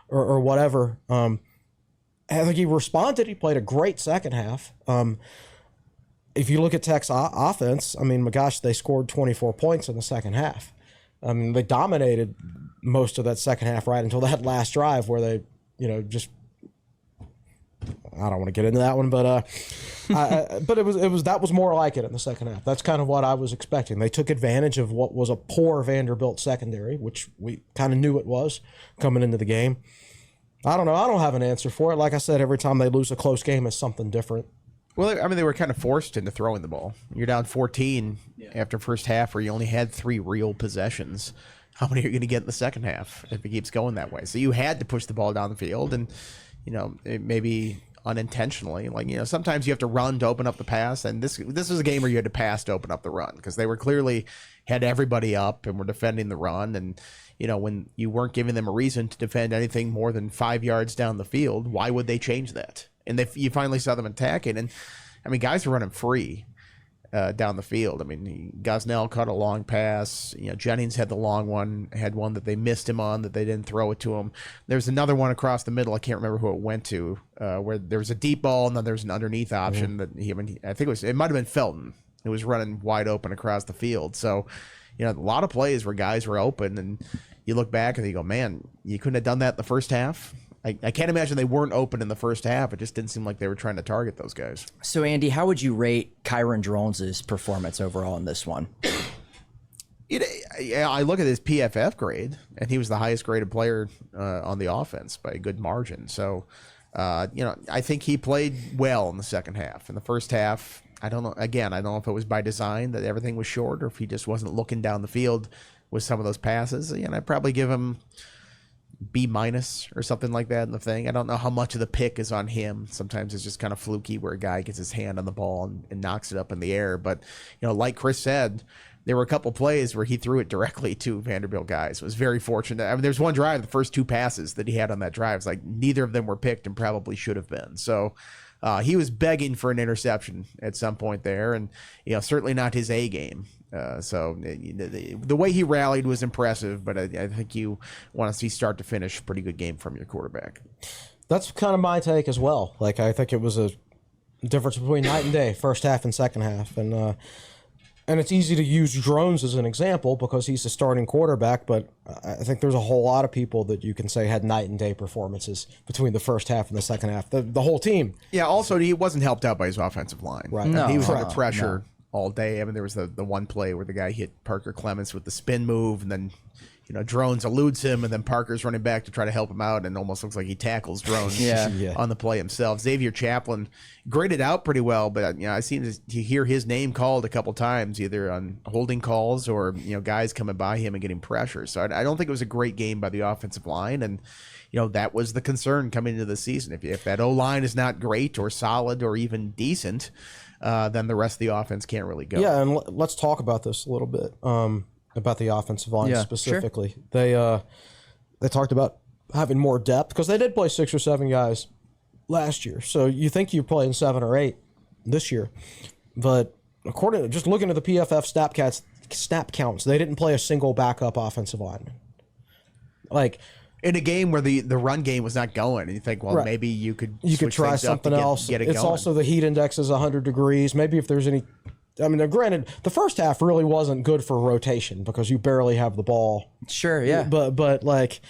or whatever. I think he responded. He played a great second half. If you look at Tech's offense, I mean, my gosh, they scored 24 points in the second half. I mean, they dominated most of that second half right until that last drive where they, just, I don't want to get into that one, but that was more like it in the second half. That's kind of what I was expecting. They took advantage of what was a poor Vanderbilt secondary, which we kind of knew it was coming into the game. I don't know. I don't have an answer for it. Like I said, every time they lose a close game, it's something different. Well, I mean, they were kind of forced into throwing the ball. You're down 14 after first half where you only had 3 real possessions. How many are you going to get in the second half if it keeps going that way? So you had to push the ball down the field, and, maybe unintentionally. Like, sometimes you have to run to open up the pass, and this was a game where you had to pass to open up the run because they were clearly had everybody up and were defending the run. And, when you weren't giving them a reason to defend anything more than 5 yards down the field, why would they change that? And you finally saw them attacking. And, I mean, guys were running free down the field. I mean, Gosnell caught a long pass. Jennings had the long one, had one that they missed him on that they didn't throw it to him. There's another one across the middle. I can't remember who it went to, where there was a deep ball and then there's an underneath option that I think it might have been Felton who was running wide open across the field. So, a lot of plays where guys were open, and you look back and you go, man, you couldn't have done that in the first half. I can't imagine they weren't open in the first half. It just didn't seem like they were trying to target those guys. So, Andy, how would you rate Kyron Drones' performance overall in this one? I look at his PFF grade, and he was the highest graded player on the offense by a good margin. So, I think he played well in the second half. In the first half, I don't know. Again, I don't know if it was by design that everything was short or if he just wasn't looking down the field with some of those passes. I'd probably give him B- or something like that in the thing. I don't know how much of the pick is on him. Sometimes it's just kind of fluky where a guy gets his hand on the ball and knocks it up in the air. But, like Chris said, there were a couple plays where he threw it directly to Vanderbilt guys. It was very fortunate. I mean, there's one drive, the first 2 passes that he had on that drive, it's like neither of them were picked and probably should have been. So he was begging for an interception at some point there, and certainly not his A game. So the way he rallied was impressive, but I think you want to see start to finish pretty good game from your quarterback. That's kind of my take as well. Like, I think it was a difference between night and day, first half and second half, and it's easy to use Drones as an example because he's the starting quarterback, but I think there's a whole lot of people that you can say had night and day performances between the first half and the second half. The whole team. Yeah, also he wasn't helped out by his offensive line. Right. No, he was under pressure all day. I mean, there was the one play where the guy hit Parker Clements with the spin move, and then Drones eludes him, and then Parker's running back to try to help him out, and almost looks like he tackles Drones on the play himself. Xavier Chaplin graded out pretty well, but I seem to hear his name called a couple times, either on holding calls or guys coming by him and getting pressure. So I don't think it was a great game by the offensive line, and that was the concern coming into the season. If that O-line is not great or solid or even decent, then the rest of the offense can't really go. Yeah, and let's talk about this a little bit. About the offensive line specifically. Sure. They talked about having more depth because they did play 6 or 7 guys last year. So you think you're playing 7 or 8 this year. But according to just looking at the PFF snap counts, they didn't play a single backup offensive lineman. Like, in a game where the run game was not going, and you think, well, maybe you could try something else. Get it it's going. Also the heat index is 100 degrees. Maybe if there's any, I mean, granted, the first half really wasn't good for rotation because you barely have the ball. Sure, yeah. But like,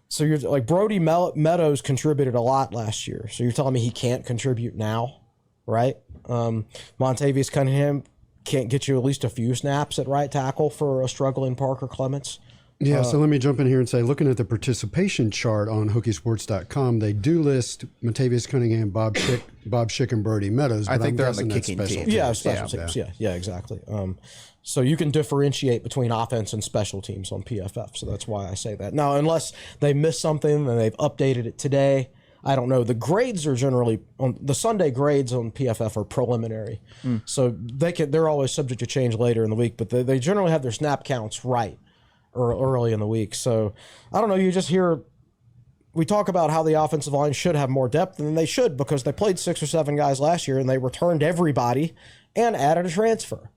so you're like Brody Meadows contributed a lot last year. So you're telling me he can't contribute now? right? Montavious Cunningham can't get you at least a few snaps at right tackle for a struggling Parker Clements. Yeah, so let me jump in here and say, looking at the participation chart on Hokiesports.com, they do list Montavious Cunningham, Bob Schick, and Brody Meadows. I but think I'm they're on the guessing that's kicking special team. teams. Yeah, special teams. Yeah, exactly. So you can differentiate between offense and special teams on PFF. So that's why I say that. Now, unless they missed something and they've updated it today, I don't know. The grades are generally on the Sunday grades on PFF are preliminary, so they're always subject to change later in the week. But they generally have their snap counts right early in the week. So I don't know. You just hear we talk about how the offensive line should have more depth than they should because they played 6 or 7 guys last year and they returned everybody and added a transfer,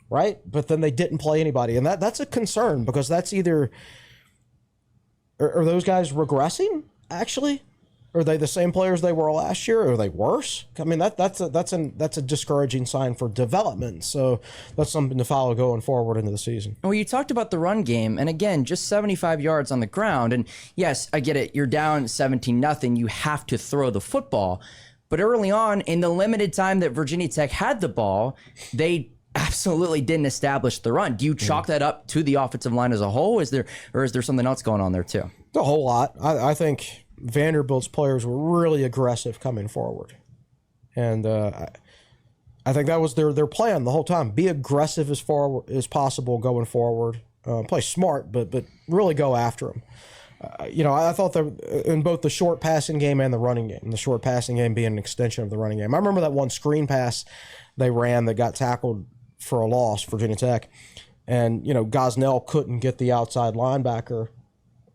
right? But then they didn't play anybody, and that's a concern because that's either are those guys regressing actually? Are they the same players they were last year? Or are they worse? I mean, that's a discouraging sign for development. So that's something to follow going forward into the season. Well, you talked about the run game, and again, just 75 yards on the ground. And yes, I get it. You're down 17-0. You have to throw the football. But early on, in the limited time that Virginia Tech had the ball, they absolutely didn't establish the run. Do you chalk that up to the offensive line as a whole? Is there something else going on there too? A whole lot. I think Vanderbilt's players were really aggressive coming forward. And I think that was their plan the whole time. Be aggressive as far as possible going forward. Play smart, but really go after them. I thought that in both the short passing game and the running game, the short passing game being an extension of the running game. I remember that one screen pass they ran that got tackled for a loss, Virginia Tech. And, Gosnell couldn't get the outside linebacker,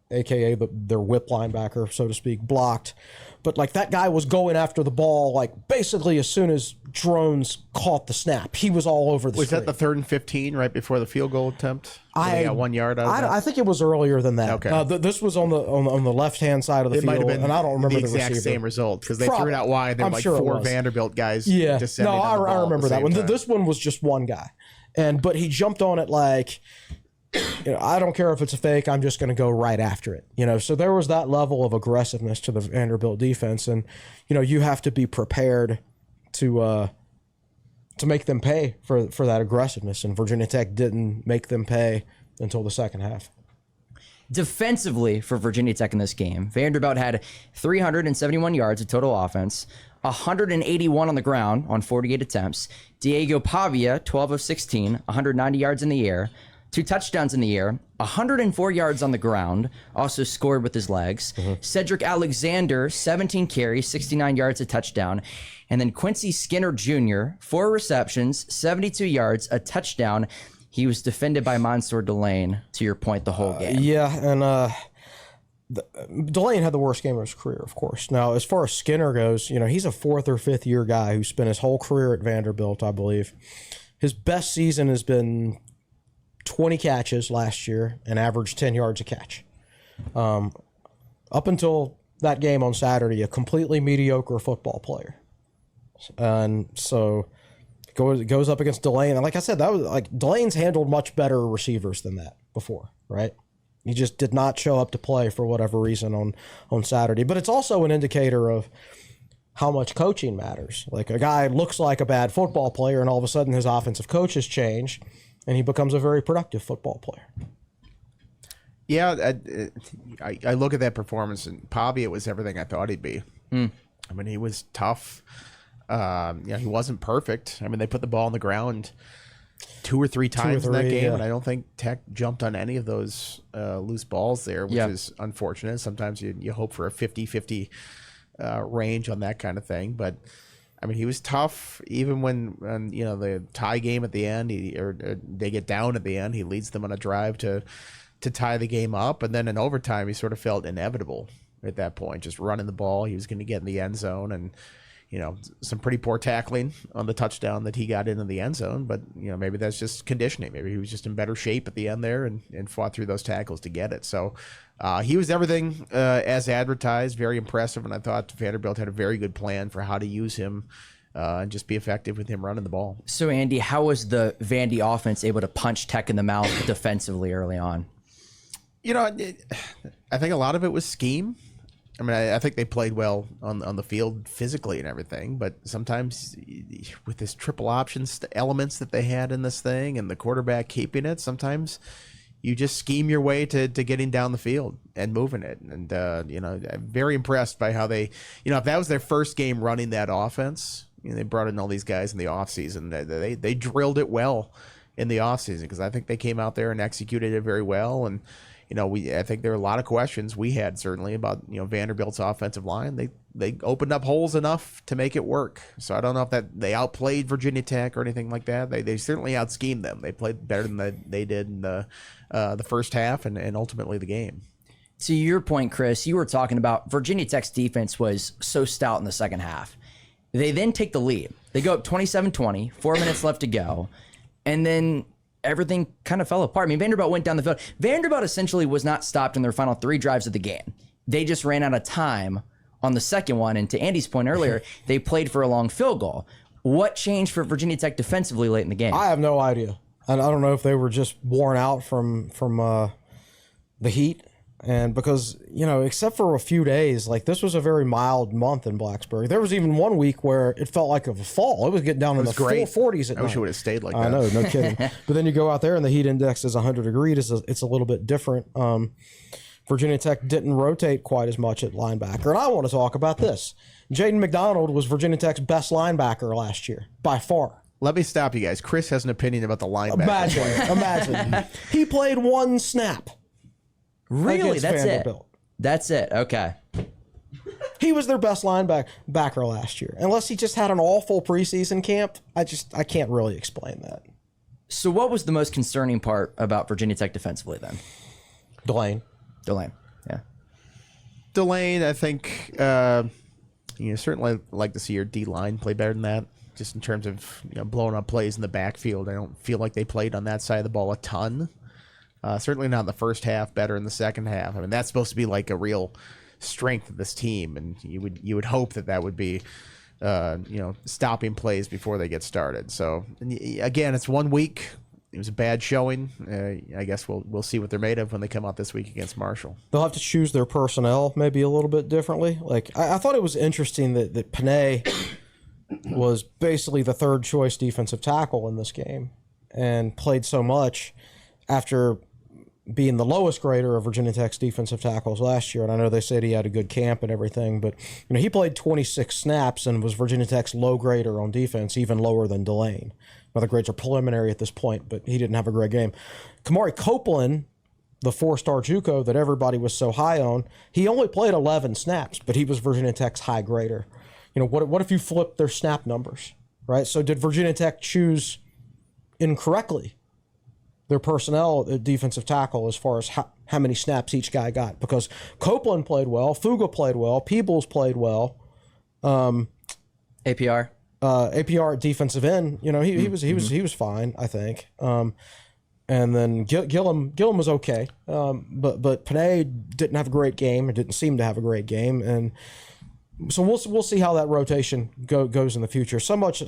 a.k.a. their whip linebacker, so to speak, blocked. But, that guy was going after the ball, basically as soon as Drones caught the snap. He was all over the Was screen. that the 3rd and 15 right before the field goal attempt? They got 1 yard out of that? I think it was earlier than that. Okay. This was on the left-hand side of the It might field, have been and I don't remember the exact receiver. same result because they threw it out wide. There were sure it 4 was. Vanderbilt guys. Yeah, descending no, on the ball I remember at the that one. same time. This one was just one guy, but he jumped on it I don't care if it's a fake. I'm just going to go right after it. So there was that level of aggressiveness to the Vanderbilt defense, and you have to be prepared to make them pay for that aggressiveness. And Virginia Tech didn't make them pay until the second half. Defensively for Virginia Tech in this game, Vanderbilt had 371 yards of total offense, 181 on the ground on 48 attempts. Diego Pavia, 12 of 16, 190 yards in the air, 2 touchdowns in the air, 104 yards on the ground, also scored with his legs. Cedric Alexander, 17 carries, 69 yards, a touchdown. And then Quincy Skinner Jr., 4 receptions, 72 yards, a touchdown. He was defended by Mansour Delane, to your point, the whole game. Yeah, and Delane had the worst game of his career, of course. Now, as far as Skinner goes, he's a 4th or 5th year guy who spent his whole career at Vanderbilt, I believe. His best season has been 20 catches last year and averaged 10 yards a catch. Up until that game on Saturday, a completely mediocre football player. And so goes up against Delane. And like I said, that was Delane's handled much better receivers than that before, right? He just did not show up to play for whatever reason on Saturday. But it's also an indicator of how much coaching matters. A guy looks like a bad football player and all of a sudden his offensive coach has changed and he becomes a very productive football player. Yeah, I look at that performance, and Pavia was everything I thought he'd be. I mean, he was tough. He wasn't perfect. I mean, they put the ball on the ground 2 or 3 times in that game, and I don't think Tech jumped on any of those loose balls there, which is unfortunate. Sometimes you hope for a 50-50 range on that kind of thing, but I mean, he was tough even when the tie game at the end, they get down at the end. He leads them on a drive to tie the game up, and then in overtime, he sort of felt inevitable at that point, just running the ball. He was going to get in the end zone, and some pretty poor tackling on the touchdown that he got into the end zone. But maybe that's just conditioning. Maybe he was just in better shape at the end there and fought through those tackles to get it. So he was everything as advertised, very impressive, and I thought Vanderbilt had a very good plan for how to use him and just be effective with him running the ball. So, Andy, how was the Vandy offense able to punch Tech in the mouth defensively early on? I think a lot of it was scheme. I mean, I think they played well on the field physically and everything, but sometimes with this triple options elements that they had in this thing and the quarterback keeping it, sometimes you just scheme your way to getting down the field and moving it. And, I'm very impressed by how they, if that was their first game running that offense, they brought in all these guys in the offseason. They drilled it well in the offseason because I think they came out there and executed it very well. And, I think there were a lot of questions we had certainly about, Vanderbilt's offensive line. They opened up holes enough to make it work. So I don't know if that they outplayed Virginia Tech or anything like that. They certainly out-schemed them. They played better than they did in the first half and ultimately the game. To your point, Chris, you were talking about Virginia Tech's defense was so stout in the second half. They then take the lead. They go up 27-20, 4 minutes left to go, and then everything kind of fell apart. I mean, Vanderbilt went down the field. Vanderbilt essentially was not stopped in their final 3 drives of the game. They just ran out of time on the second one, and to Andy's point earlier, they played for a long field goal. What changed for Virginia Tech defensively late in the game? I have no idea. And I don't know if they were just worn out from the heat. And because, except for a few days, like this was a very mild month in Blacksburg. There was even one week where it felt like a fall. It was getting down in the 40s at night. I wish it would have stayed like that. I know, no kidding. But then you go out there and the heat index is 100 degrees. It's a little bit different. Virginia Tech didn't rotate quite as much at linebacker. And I want to talk about this. Jaden McDonald was Virginia Tech's best linebacker last year, by far. Let me stop you guys. Chris has an opinion about the linebacker. Imagine. He played 1 snap. Really? That's Vanderbilt. That's it. Okay. He was their best linebacker last year. Unless he just had an awful preseason camp, I can't really explain that. So what was the most concerning part about Virginia Tech defensively then? Delane, yeah. Delane, I think, certainly like to see your D-line play better than that, just in terms of blowing up plays in the backfield. I don't feel like they played on that side of the ball a ton. Certainly not in the first half, better in the second half. I mean, that's supposed to be like a real strength of this team, and you would hope that would be, stopping plays before they get started. So, again, it's 1 week. It was a bad showing. I guess we'll see what they're made of when they come out this week against Marshall. They'll have to choose their personnel maybe a little bit differently. Like I thought it was interesting that Panay was basically the third choice defensive tackle in this game and played so much after being the lowest grader of Virginia Tech's defensive tackles last year. And I know they said he had a good camp and everything, but he played 26 snaps and was Virginia Tech's low grader on defense, even lower than Delane. Now the grades are preliminary at this point, but he didn't have a great game. Kamari Copeland, the 4-star JUCO that everybody was so high on, he only played 11 snaps, but he was Virginia Tech's high grader. What if you flip their snap numbers, right? So did Virginia Tech choose incorrectly their personnel at defensive tackle as far as how many snaps each guy got? Because Copeland played well, Fuga played well, Peebles played well. APR at defensive end, he was fine, I think. And then Gillum was okay, but Panay didn't have a great game. It didn't seem to have a great game, and so we'll see how that rotation goes in the future. So much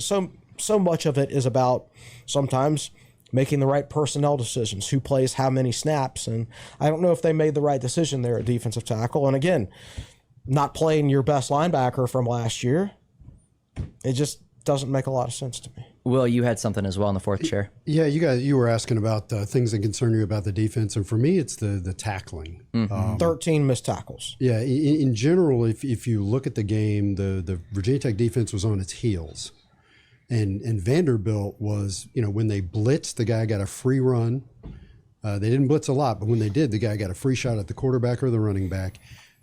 of it is about sometimes making the right personnel decisions, who plays how many snaps, and I don't know if they made the right decision there at defensive tackle. And again, not playing your best linebacker from last year, it just doesn't make a lot of sense to me. Will, you had something as well in the fourth chair. Yeah, you were asking about things that concern you about the defense, and for me, it's the tackling. 13 missed tackles. Yeah, in general, if you look at the game, the Virginia Tech defense was on its heels. And Vanderbilt was, when they blitzed, the guy got a free run. They didn't blitz a lot, but when they did, the guy got a free shot at the quarterback or the running back.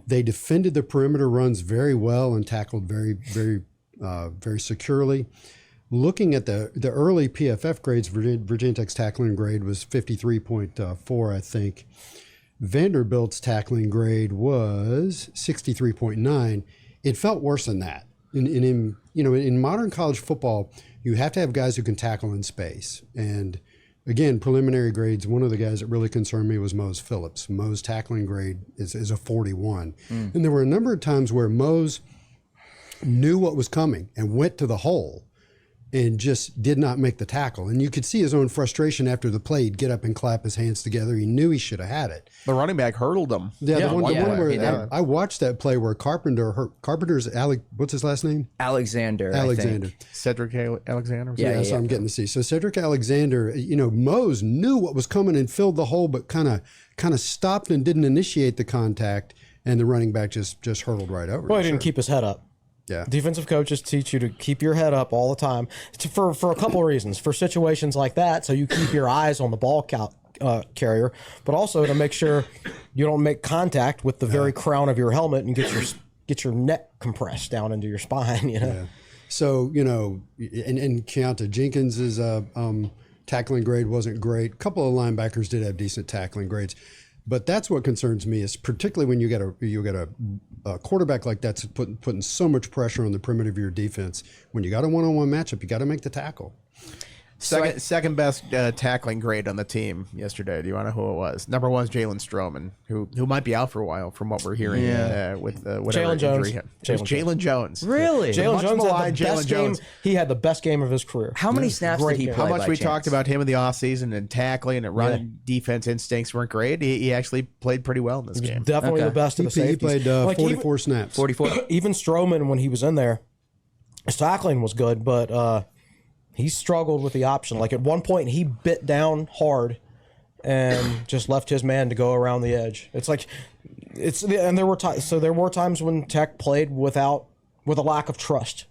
They defended the perimeter runs very well and tackled very, very, very securely. Looking at the early PFF grades, Virginia Tech's tackling grade was 53.4, I think. Vanderbilt's tackling grade was 63.9. It felt worse than that. In modern college football, you have to have guys who can tackle in space. And again, preliminary grades, one of the guys that really concerned me was Mose Phillips. Mo's tackling grade is a 41. And there were a number of times where Mose knew what was coming and went to the hole. and just did not make the tackle. And you could see his own frustration after the play. He'd get up and clap his hands together. He knew he should have had it. The running back hurtled him. Yeah, the one where he did. I watched that play where Carpenter's what's his last name? Alexander. I think. Cedric Alexander. Yeah, That's what I'm getting to see. So Cedric Alexander, Mose knew what was coming and filled the hole, but kind of stopped and didn't initiate the contact, and the running back just hurtled right over. Well, he didn't keep his head up. Yeah. Defensive coaches teach you to keep your head up all the time for a couple of reasons. For situations like that, so you keep your eyes on the ball carrier, but also to make sure you don't make contact with the very crown of your helmet and get your neck compressed down into your spine. Yeah. So and Keontae Jenkins' tackling grade wasn't great. A couple of linebackers did have decent tackling grades. But that's what concerns me, is particularly when you get a quarterback like that's putting so much pressure on the perimeter of your defense. When you got a one-on-one matchup, you got to make the tackle. Second best tackling grade on the team yesterday. Do you want to know who it was? Number one is Jalen Stroman, who might be out for a while from what we're hearing with whatever Jalen Jones. injury. Jalen Jones. Really? Jalen Jones had the best game. Jones. He had the best game of his career. How many snaps did he play? How much by we chance? talked about him in the offseason and tackling and running defense instincts weren't great. He actually played pretty well in this game. Definitely the best of the safeties. He played 44 snaps. 44. Even Stroman, when he was in there, his tackling was good, but he struggled with the option. Like at one point, he bit down hard and just left his man to go around the edge. And there were times when Tech played with a lack of trust.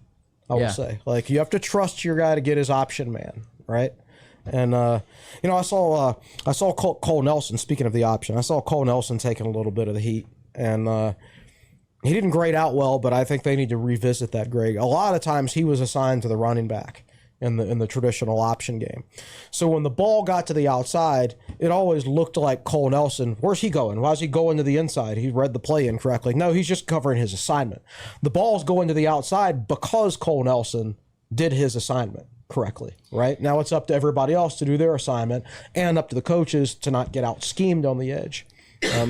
I will say, like, you have to trust your guy to get his option man, right? And I saw Cole Nelson. Speaking of the option, I saw Cole Nelson taking a little bit of the heat, and he didn't grade out well. But I think they need to revisit that grade. A lot of times he was assigned to the running back in the traditional option game. So when the ball got to the outside, it always looked like Cole Nelson, where's he going? Why is he going to the inside? He read the play incorrectly. No, he's just covering his assignment. The ball's going to the outside because Cole Nelson did his assignment correctly, right? Now it's up to everybody else to do their assignment and up to the coaches to not get out schemed on the edge.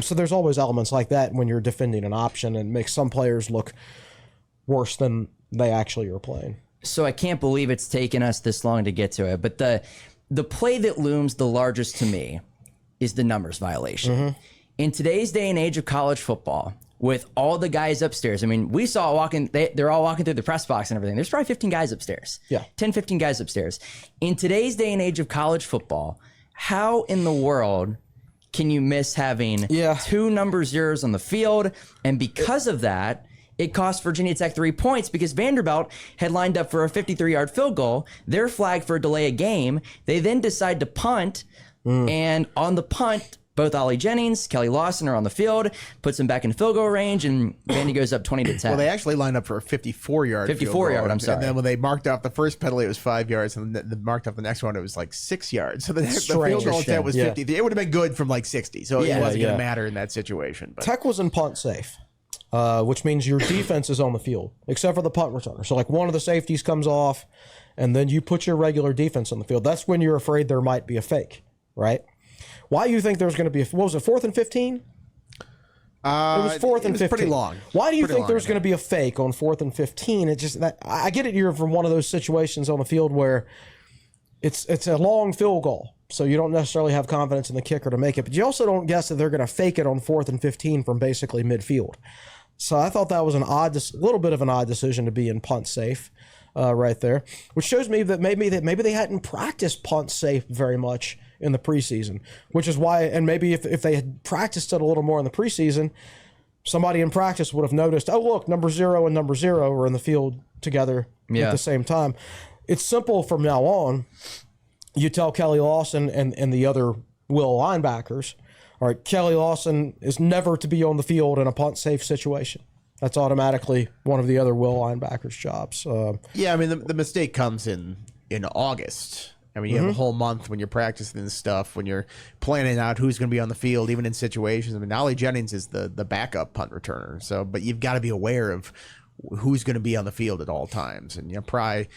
So there's always elements like that when you're defending an option, and makes some players look worse than they actually are playing. So I can't believe it's taken us this long to get to it, but the play that looms the largest to me is the numbers violation. Mm-hmm. In today's day and age of college football, with all the guys upstairs, I mean, we saw walking, they're all walking through the press box and everything. There's probably 15 guys upstairs. Yeah. 10, 15 guys upstairs. In today's day and age of college football, how in the world can you miss having two number zeros on the field? And because of that, it cost Virginia Tech 3 points because Vanderbilt had lined up for a 53-yard field goal. They're flagged for a delay of game. They then decide to punt, and on the punt, both Ollie Jennings, Kelly Lawson are on the field, puts them back in field goal range, and Vandy goes up 20-10. Well, they actually lined up for a 54-yard 54-yard, I'm sorry. And then when they marked off the first penalty, it was 5 yards, and then they marked off the next one, it was like 6 yards. So the field goal attempt was 50. It would have been good from like 60, so it wasn't going to matter in that situation. But Tech was in punt safe. Which means your defense is on the field, except for the punt returner. So like one of the safeties comes off, and then you put your regular defense on the field. That's when you're afraid there might be a fake, right? Why do you think there's going to be what was it, 4th and 15? It was 4th and 15. Pretty long. Why do you think there's going to be a fake on 4th and 15? It just I get it. You're from one of those situations on the field where it's a long field goal. So you don't necessarily have confidence in the kicker to make it, but you also don't guess that they're going to fake it on 4th and 15 from basically midfield. So I thought that was a little bit of an odd decision to be in punt safe right there, which shows me that maybe they hadn't practiced punt safe very much in the preseason, which is why, and maybe if they had practiced it a little more in the preseason, somebody in practice would have noticed, oh, look, number 0 and number 0 are in the field together at the same time. It's simple from now on. You tell Kelly Lawson and the other Will linebackers, all right, Kelly Lawson is never to be on the field in a punt safe situation. That's automatically one of the other Will linebackers' jobs. Yeah, I mean, the mistake comes in August. I mean, you have a whole month when you're practicing this stuff, when you're planning out who's going to be on the field, even in situations. I mean, Ollie Jennings is the backup punt returner. So, but you've got to be aware of who's going to be on the field at all times. And probably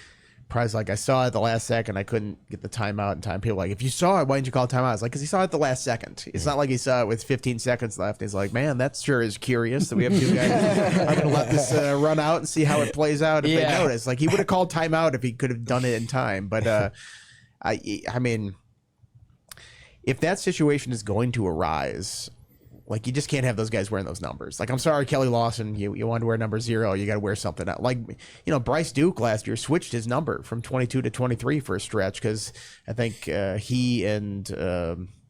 Price like, I saw it at the last second. I couldn't get the timeout in time. People were like, if you saw it, why didn't you call timeout? I was like, because he saw it at the last second. It's not like he saw it with 15 seconds left. He's like, man, that sure is curious that we have two guys. I'm going to let this run out and see how it plays out if they notice. Like, he would have called timeout if he could have done it in time. But, I mean, if that situation is going to arise, like, you just can't have those guys wearing those numbers. Like, I'm sorry, Kelly Lawson, you wanted to wear number 0. You got to wear something else. Like, Bryce Duke last year switched his number from 22 to 23 for a stretch because I think he and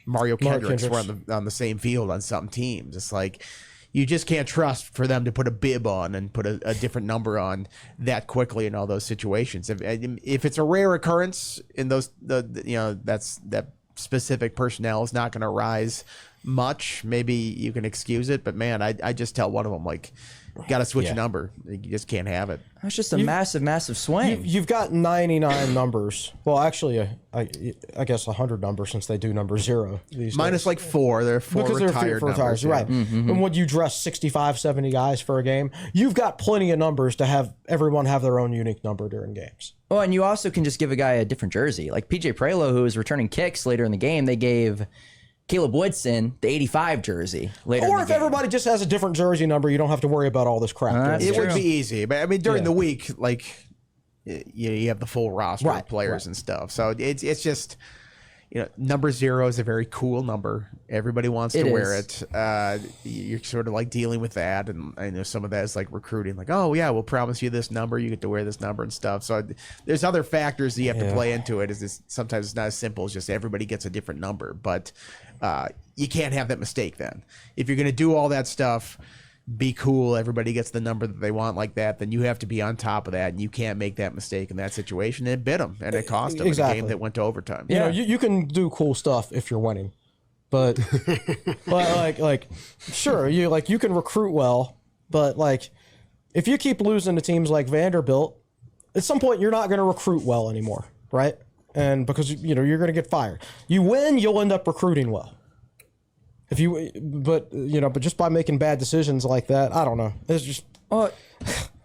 Mario Kendricks were on the same field on some teams. It's like, you just can't trust for them to put a bib on and put a different number on that quickly in all those situations. If it's a rare occurrence in those, that specific personnel is not going to rise much, maybe you can excuse it, but man, I just tell one of them, like, got to switch a number. You just can't have it. That's just a massive swing. You've got 99 numbers. Well, actually, I guess 100 numbers since they do number 0 these minus days. like 4. There are 4 because retired they're numbers, right. And when you dress 65, 70 guys for a game, you've got plenty of numbers to have everyone have their own unique number during games. Oh, and you also can just give a guy a different jersey. Like PJ Prelo, who was returning kicks later in the game, they gave Caleb Woodson the 85 jersy later in the game. Or if everybody just has a different jersey number, you don't have to worry about all this crap. It would be easy. But I mean, during the week, like, you have the full roster of players and stuff. So it's just, number 0 is a very cool number. Everybody wants to wear it. You're sort of like dealing with that. And I know some of that is like recruiting, like, oh, yeah, we'll promise you this number. You get to wear this number and stuff. So there's other factors that you have to play into it. Sometimes it's not as simple as just everybody gets a different number. But you can't have that mistake then. If you're going to do all that stuff, be cool, everybody gets the number that they want like that, then you have to be on top of that, and you can't make that mistake in that situation. And it bit them, and it cost them a game that went to overtime. You can do cool stuff if you're winning. But like sure, you can recruit well, but like if you keep losing to teams like Vanderbilt, at some point you're not going to recruit well anymore, right? And because you're going to get fired. You win, you'll end up recruiting well. But just by making bad decisions like that, I don't know. It's just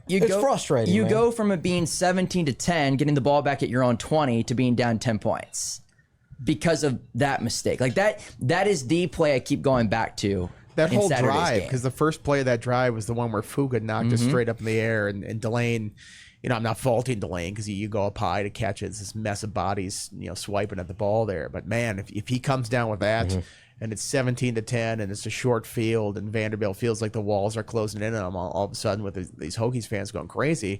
it's frustrating. You go from it being 17-10, getting the ball back at your own 20, to being down 10 points because of that mistake. Like that is the play I keep going back to. That whole drive, because the first play of that drive was the one where Fuga knocked it straight up in the air, and Delane. I'm not faulting Delane because you go up high to catch it. It's this mess of bodies, swiping at the ball there. But man, if he comes down with that. And it's 17-10, and it's a short field, and Vanderbilt feels like the walls are closing in on them all of a sudden with these Hokies fans going crazy.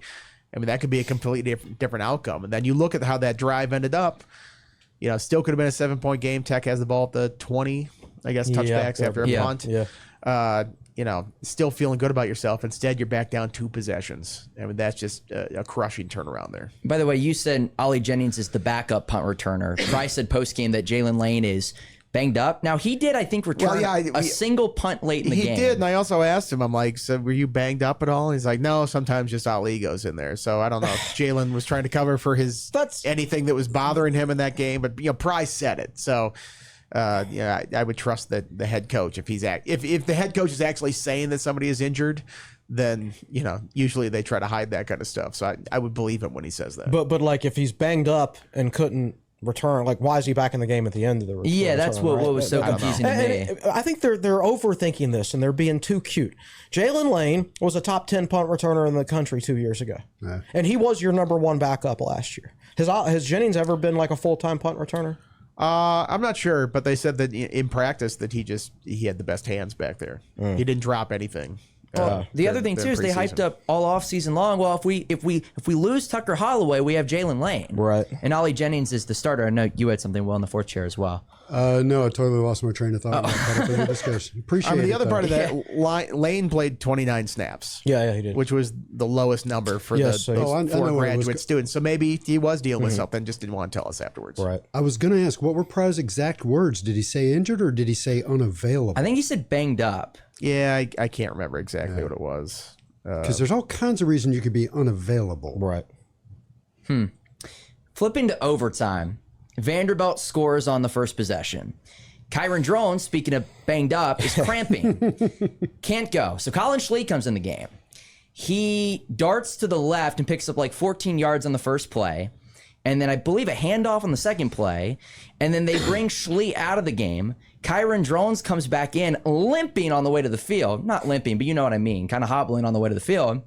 I mean, that could be a completely different outcome. And then you look at how that drive ended up. Still could have been a 7-point game. Tech has the ball at the 20, I guess, touchbacks after a punt. Still feeling good about yourself. Instead, you're back down 2 possessions. I mean, that's just a crushing turnaround there. By the way, you said Ollie Jennings is the backup punt returner. Bryce said post-game that Jalen Lane is banged up. Now, he did, I think, return a single punt late in the game. He did, and I also asked him, I'm like, so were you banged up at all? He's like, no, sometimes just Ali goes in there. So I don't know if Jalen was trying to cover for anything that was bothering him in that game, but Price said it. So I would trust the head coach if if the head coach is actually saying that somebody is injured. Then usually they try to hide that kind of stuff. So I would believe him when he says that. But like if he's banged up and couldn't return, like why is he back in the game at the end of the return? Yeah, that's what was so confusing to me. I think they're overthinking this and they're being too cute. Jalen Lane was a top 10 punt returner in the country 2 years ago, and he was your number 1 backup last year. Has Jennings ever been like a full-time punt returner? I'm not sure, but they said that in practice that he had the best hands back there. He didn't drop anything. The other thing too is they hyped up all off season long. Well, if we lose Tucker Holloway, we have Jalen Lane, right? And Ollie Jennings is the starter. I know you had something well in the 4th chair as well. No, I totally lost my train of thought. The discussion. Appreciate it. The other part of that, Lane played 29 snaps. Yeah, he did. Which was the lowest number for the 4 graduate students. So maybe he was dealing with something, just didn't want to tell us afterwards. Right. I was going to ask, what were Price's exact words? Did he say injured or did he say unavailable? I think he said banged up. Yeah, I can't remember exactly what it was. Because there's all kinds of reasons you could be unavailable. Right. Flipping to overtime, Vanderbilt scores on the first possession. Kyron Drone, speaking of banged up, is cramping. Can't go. So Colin Schlee comes in the game. He darts to the left and picks up like 14 yards on the first play. and then I believe a handoff on the second play, and then they bring Schlee out of the game. Kyron Drones comes back in limping on the way to the field. Not limping, but you know what I mean, kind of hobbling on the way to the field,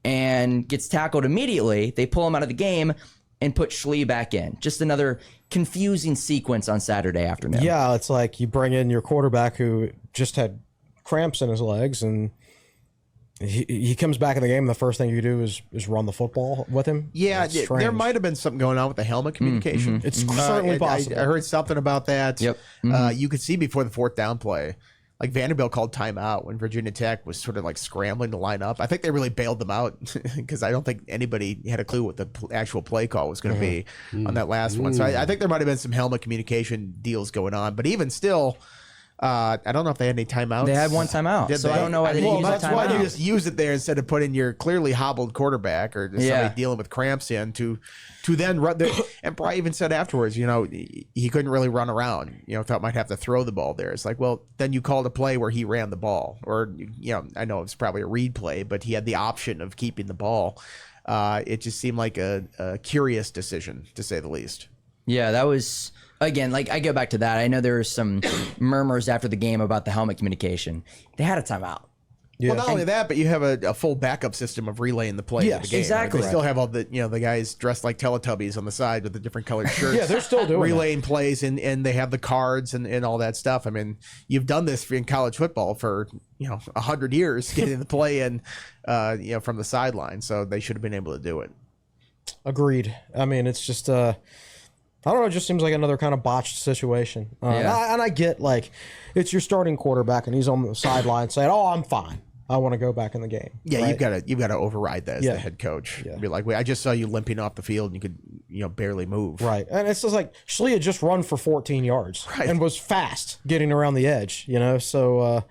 and gets tackled immediately. They pull him out of the game and put Schlee back in. Just another confusing sequence on Saturday afternoon. Yeah, it's like you bring in your quarterback who just had cramps in his legs, and he comes back in the game, and the first thing you do is run the football with him. Yeah, It's strange. there might have been something going on with the helmet communication. It's certainly possible. I heard something about that. Yep. You could see before the fourth down play, like Vanderbilt called timeout when Virginia Tech was sort of like scrambling to line up. I think they really bailed them out because I don't think anybody had a clue what the actual play call was going to be on that last one. So I think there might have been some helmet communication deals going on. But even still, I don't know if they had any timeouts. They had one timeout, Did so they? I don't know why they didn't use that's that why timeout. they just use it there instead of putting your clearly hobbled quarterback or somebody Yeah. dealing with cramps in to then run. And Bry even said afterwards, he couldn't really run around. Thought might have to throw the ball there. It's like, well, then you called a play where he ran the ball, or I know it's probably a read play, but he had the option of keeping the ball. It just seemed like a curious decision, to say the least. Yeah, that was, again, like I go back to that. I know there were some murmurs after the game about the helmet communication. They had a timeout. Well, not only that, but you have a full backup system of relaying the play of the game. exactly. They still have all the the guys dressed like Teletubbies on the side with the different colored shirts. Yeah, they're still doing relaying plays, and they have the cards and all that stuff. I mean, you've done this in college football for 100 years, getting the play in from the sideline. So they should have been able to do it. Agreed. I mean, it's just I don't know. It just seems like another kind of botched situation. Yeah. And I get, like, it's your starting quarterback, and he's on the sideline saying, "Oh, I'm fine. I want to go back in the game." Yeah, right? you've got to override that as Yeah. the head coach. Yeah. Be like, wait, I just saw you limping off the field, and you could barely move. Right. And it's just like Schlee had just run for 14 yards and was fast getting around the edge, so a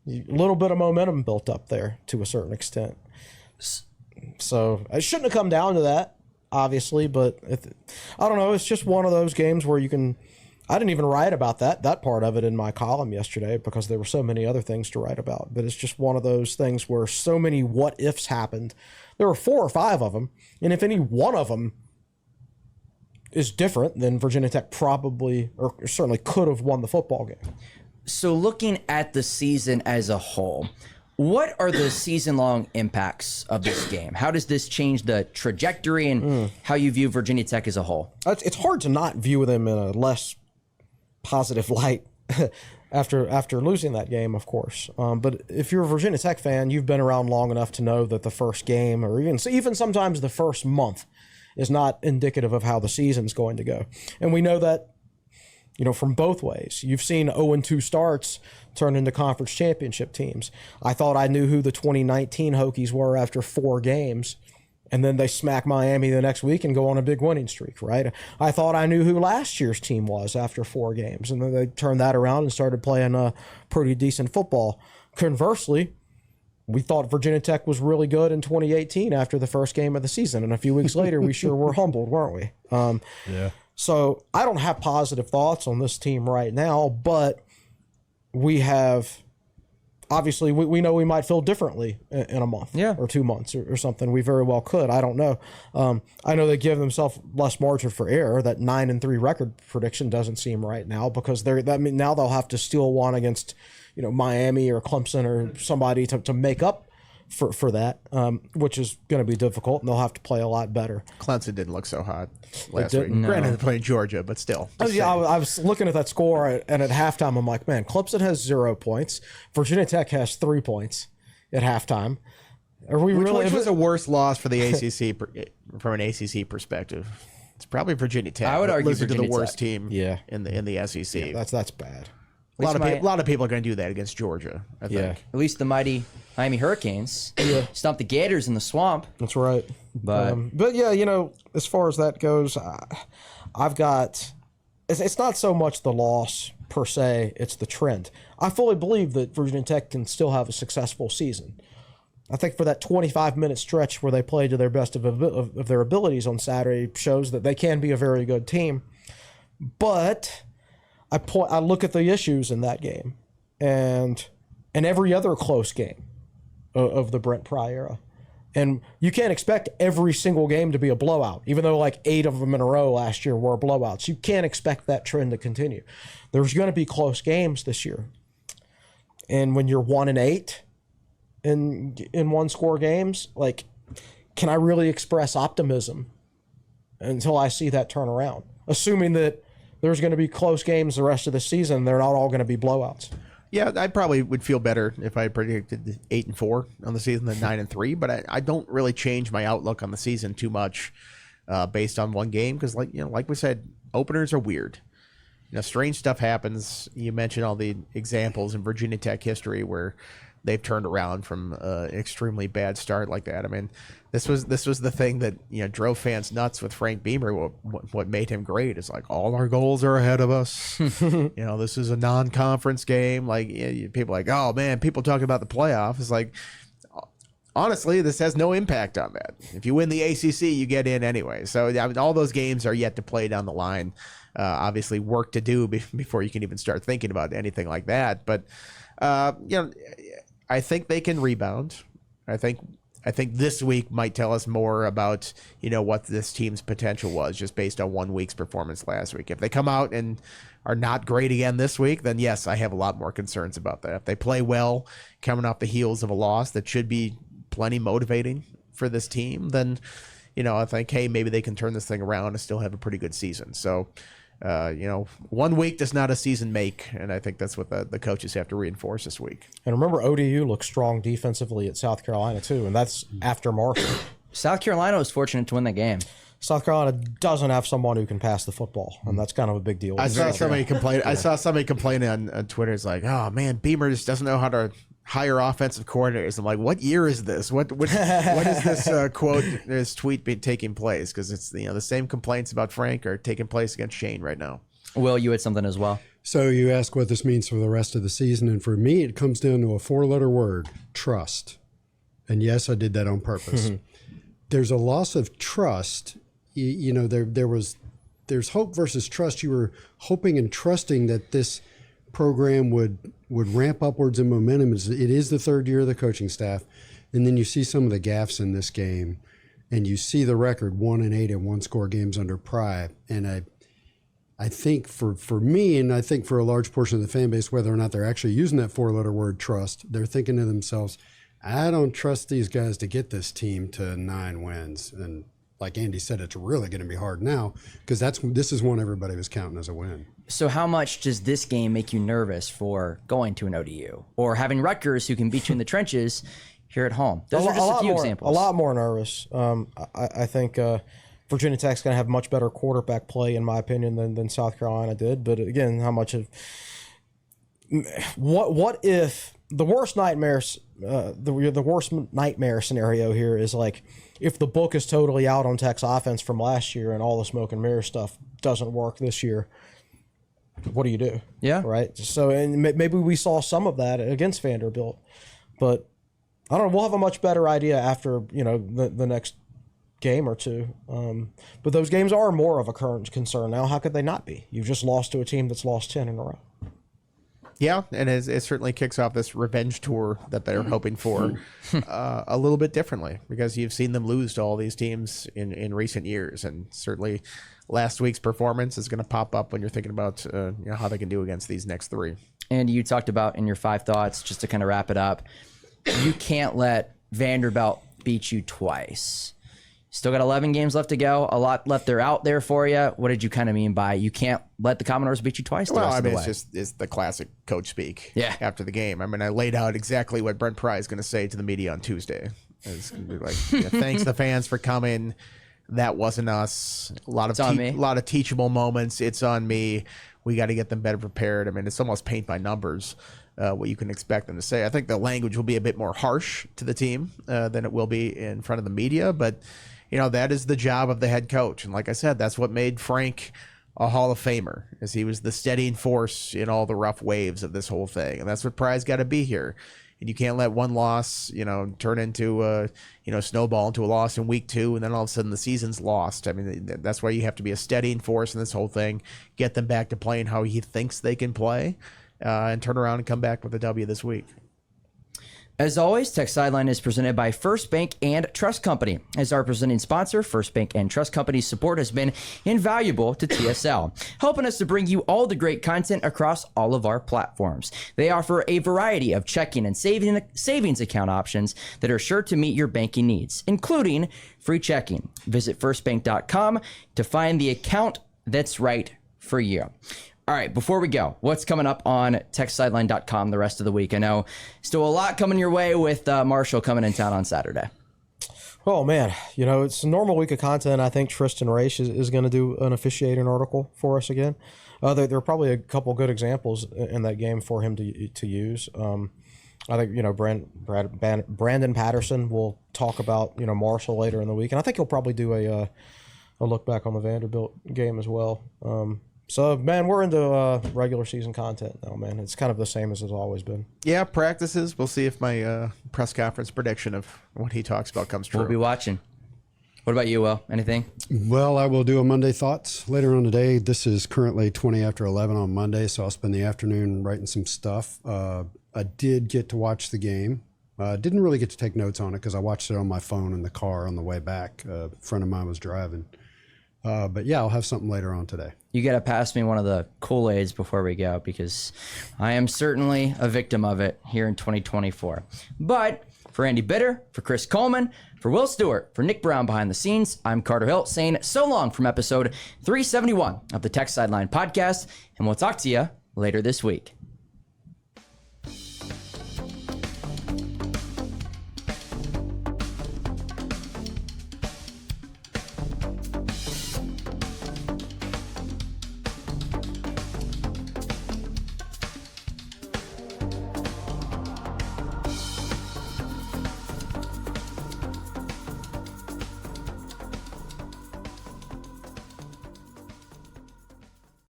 little bit of momentum built up there to a certain extent. So it shouldn't have come down to that, obviously, but I don't know. It's just one of those games where you can. I didn't even write about that part of it in my column yesterday because there were so many other things to write about. But it's just one of those things where so many what ifs happened. There were 4 or 5 of them, and if any one of them is different, then Virginia Tech probably or certainly could have won the football game. So looking at the season as a whole, what are the season-long impacts of this game? How does this change the trajectory and how you view Virginia Tech as a whole? It's hard to not view them in a less positive light after losing that game, of course. But if you're a Virginia Tech fan, you've been around long enough to know that the first game, or even sometimes the first month, is not indicative of how the season's going to go. And we know that, from both ways. You've seen 0-2 starts turn into conference championship teams. I thought I knew who the 2019 Hokies were after 4 games, and then they smack Miami the next week and go on a big winning streak, right? I thought I knew who last year's team was after 4 games, and then they turned that around and started playing pretty decent football. Conversely, we thought Virginia Tech was really good in 2018 after the first game of the season, and a few weeks later, we sure were humbled, weren't we? Yeah. So I don't have positive thoughts on this team right now, but we have, obviously, we know we might feel differently in a month or 2 months or something. We very well could. I don't know. I know they give themselves less margin for error. That 9-3 record prediction doesn't seem right now because now they'll have to steal one against Miami or Clemson or somebody to make up for that, which is going to be difficult, and they'll have to play a lot better. Clemson didn't look so hot last week. No. Granted, they're playing Georgia, but still. I was looking at that score, and at halftime, I'm like, man, Clemson has 0 points. Virginia Tech has 3 points at halftime. Are we really? Which was a worse loss for the ACC from an ACC perspective? It's probably Virginia Tech. I would argue losing to the Virginia worst Tech. team Yeah. in the SEC. That's bad. A lot of people are going to do that against Georgia, I think. Yeah. At least the mighty Miami Hurricanes stomped the Gators in the swamp. That's right. But yeah, as far as that goes, I've got. It's not so much the loss per se; it's the trend. I fully believe that Virginia Tech can still have a successful season. I think for that 25-minute stretch where they played to their best of their abilities on Saturday shows that they can be a very good team. But I look at the issues in that game and every other close game of the Brent Pry era. And you can't expect every single game to be a blowout, even though like 8 of them in a row last year were blowouts. You can't expect that trend to continue. There's going to be close games this year. And when you're 1-8 in one-score games, like, can I really express optimism until I see that turn around? Assuming that there's going to be close games the rest of the season, they're not all going to be blowouts. Yeah, I probably would feel better if I predicted 8-4 on the season than 9-3, but I don't really change my outlook on the season too much based on one game because, like we said, openers are weird. Strange stuff happens. You mentioned all the examples in Virginia Tech history where they've turned around from an extremely bad start like that. I mean, this was the thing that drove fans nuts with Frank Beamer. What made him great is like all our goals are ahead of us. This is a non-conference game. Like people are like, oh man, people talking about the playoff. It's like, honestly, this has no impact on that. If you win the ACC, you get in anyway. So I mean, all those games are yet to play down the line. Obviously, work to do before you can even start thinking about anything like that. But I think they can rebound. I think this week might tell us more about what this team's potential was just based on 1 week's performance last week. If they come out and are not great again this week, then yes, I have a lot more concerns about that. If they play well, coming off the heels of a loss that should be plenty motivating for this team, then I think, hey, maybe they can turn this thing around and still have a pretty good season. So 1 week does not a season make, and I think that's what the coaches have to reinforce this week. And remember, ODU looks strong defensively at South Carolina too, and that's after Marshall. South Carolina was fortunate to win that game. South Carolina doesn't have someone who can pass the football, and that's kind of a big deal. I saw somebody complain. I saw somebody complaining on Twitter. It's like, oh man, Beamer just doesn't know how to hire offensive coordinators. I'm like, what year is this? What is this quote, this tweet taking place? Because it's the same complaints about Frank are taking place against Shane right now. Will, you had something as well. So you ask what this means for the rest of the season, and for me, it comes down to a 4-letter word: trust. And yes, I did that on purpose. There's a loss of trust. There's hope versus trust. You were hoping and trusting that this program would ramp upwards in momentum. It is the 3rd year of the coaching staff, and then you see some of the gaffes in this game, and you see the record 1-8 in one-score games under Pry. And I think for me, and I think for a large portion of the fan base, whether or not they're actually using that 4-letter word trust, they're thinking to themselves, I don't trust these guys to get this team to 9 wins. And like Andy said, it's really going to be hard now because this is one everybody was counting as a win. So how much does this game make you nervous for going to an ODU or having Rutgers who can beat you in the trenches here at home? Those are just a few examples. A lot more nervous. I think Virginia Tech's going to have much better quarterback play, in my opinion, than South Carolina did. But again, how much of what if the worst nightmares? The worst nightmare scenario here is like if the book is totally out on Tech's offense from last year and all the smoke and mirror stuff doesn't work this year. What do you do? Yeah. Right. So, and maybe we saw some of that against Vanderbilt, but I don't know. We'll have a much better idea after, the next game or two. But those games are more of a current concern now. How could they not be? You've just lost to a team that's lost 10 in a row. Yeah, and it certainly kicks off this revenge tour that they're hoping for a little bit differently because you've seen them lose to all these teams in recent years, and certainly last week's performance is going to pop up when you're thinking about how they can do against these next 3. And you talked about in your 5 thoughts, just to kind of wrap it up, you can't let Vanderbilt beat you twice. Still got 11 games left to go. A lot left there out there for you. What did you kind of mean by you can't let the Commodores beat you twice? Well, I mean, it's the classic coach speak after the game. I mean, I laid out exactly what Brent Pry is going to say to the media on Tuesday. It's going to be like, thanks the fans for coming. That wasn't us. A lot of teachable moments. It's on me. We got to get them better prepared. I mean, it's almost paint by numbers. What you can expect them to say. I think the language will be a bit more harsh to the team than it will be in front of the media, but that is the job of the head coach. And like I said, that's what made Frank a Hall of Famer, is he was the steadying force in all the rough waves of this whole thing. And that's what Pry's got to be here. And you can't let one loss, turn into snowball into a loss in week 2, and then all of a sudden the season's lost. I mean, that's why you have to be a steadying force in this whole thing, get them back to playing how he thinks they can play, and turn around and come back with a W this week. As always, Tech Sideline is presented by First Bank and Trust Company. As our presenting sponsor, First Bank and Trust Company's support has been invaluable to TSL, helping us to bring you all the great content across all of our platforms. They offer a variety of checking and savings account options that are sure to meet your banking needs, including free checking. Visit firstbank.com to find the account that's right for you. All right, before we go, what's coming up on techsideline.com the rest of the week? I know still a lot coming your way with Marshall coming in town on Saturday. Oh, man. It's a normal week of content. I think Tristan Raish is going to do an officiating article for us again. There are probably a couple good examples in that game for him to use. I think, Brandon Patterson will talk about, Marshall later in the week. And I think he'll probably do a look back on the Vanderbilt game as well. So, man, we're into regular season content now, man. It's kind of the same as it's always been. Yeah, practices. We'll see if my press conference prediction of what he talks about comes true. We'll be watching. What about you, Will? Anything? Well, I will do a Monday Thoughts later on today. This is currently 20 after 11 on Monday, so I'll spend the afternoon writing some stuff. I did get to watch the game. Didn't really get to take notes on it because I watched it on my phone in the car on the way back. A friend of mine was driving. But yeah, I'll have something later on today. You got to pass me one of the Kool-Aids before we go because I am certainly a victim of it here in 2024. But for Andy Bitter, for Chris Coleman, for Will Stewart, for Nick Brown behind the scenes, I'm Carter Hilt saying so long from episode 371 of the Tech Sideline podcast, and we'll talk to you later this week.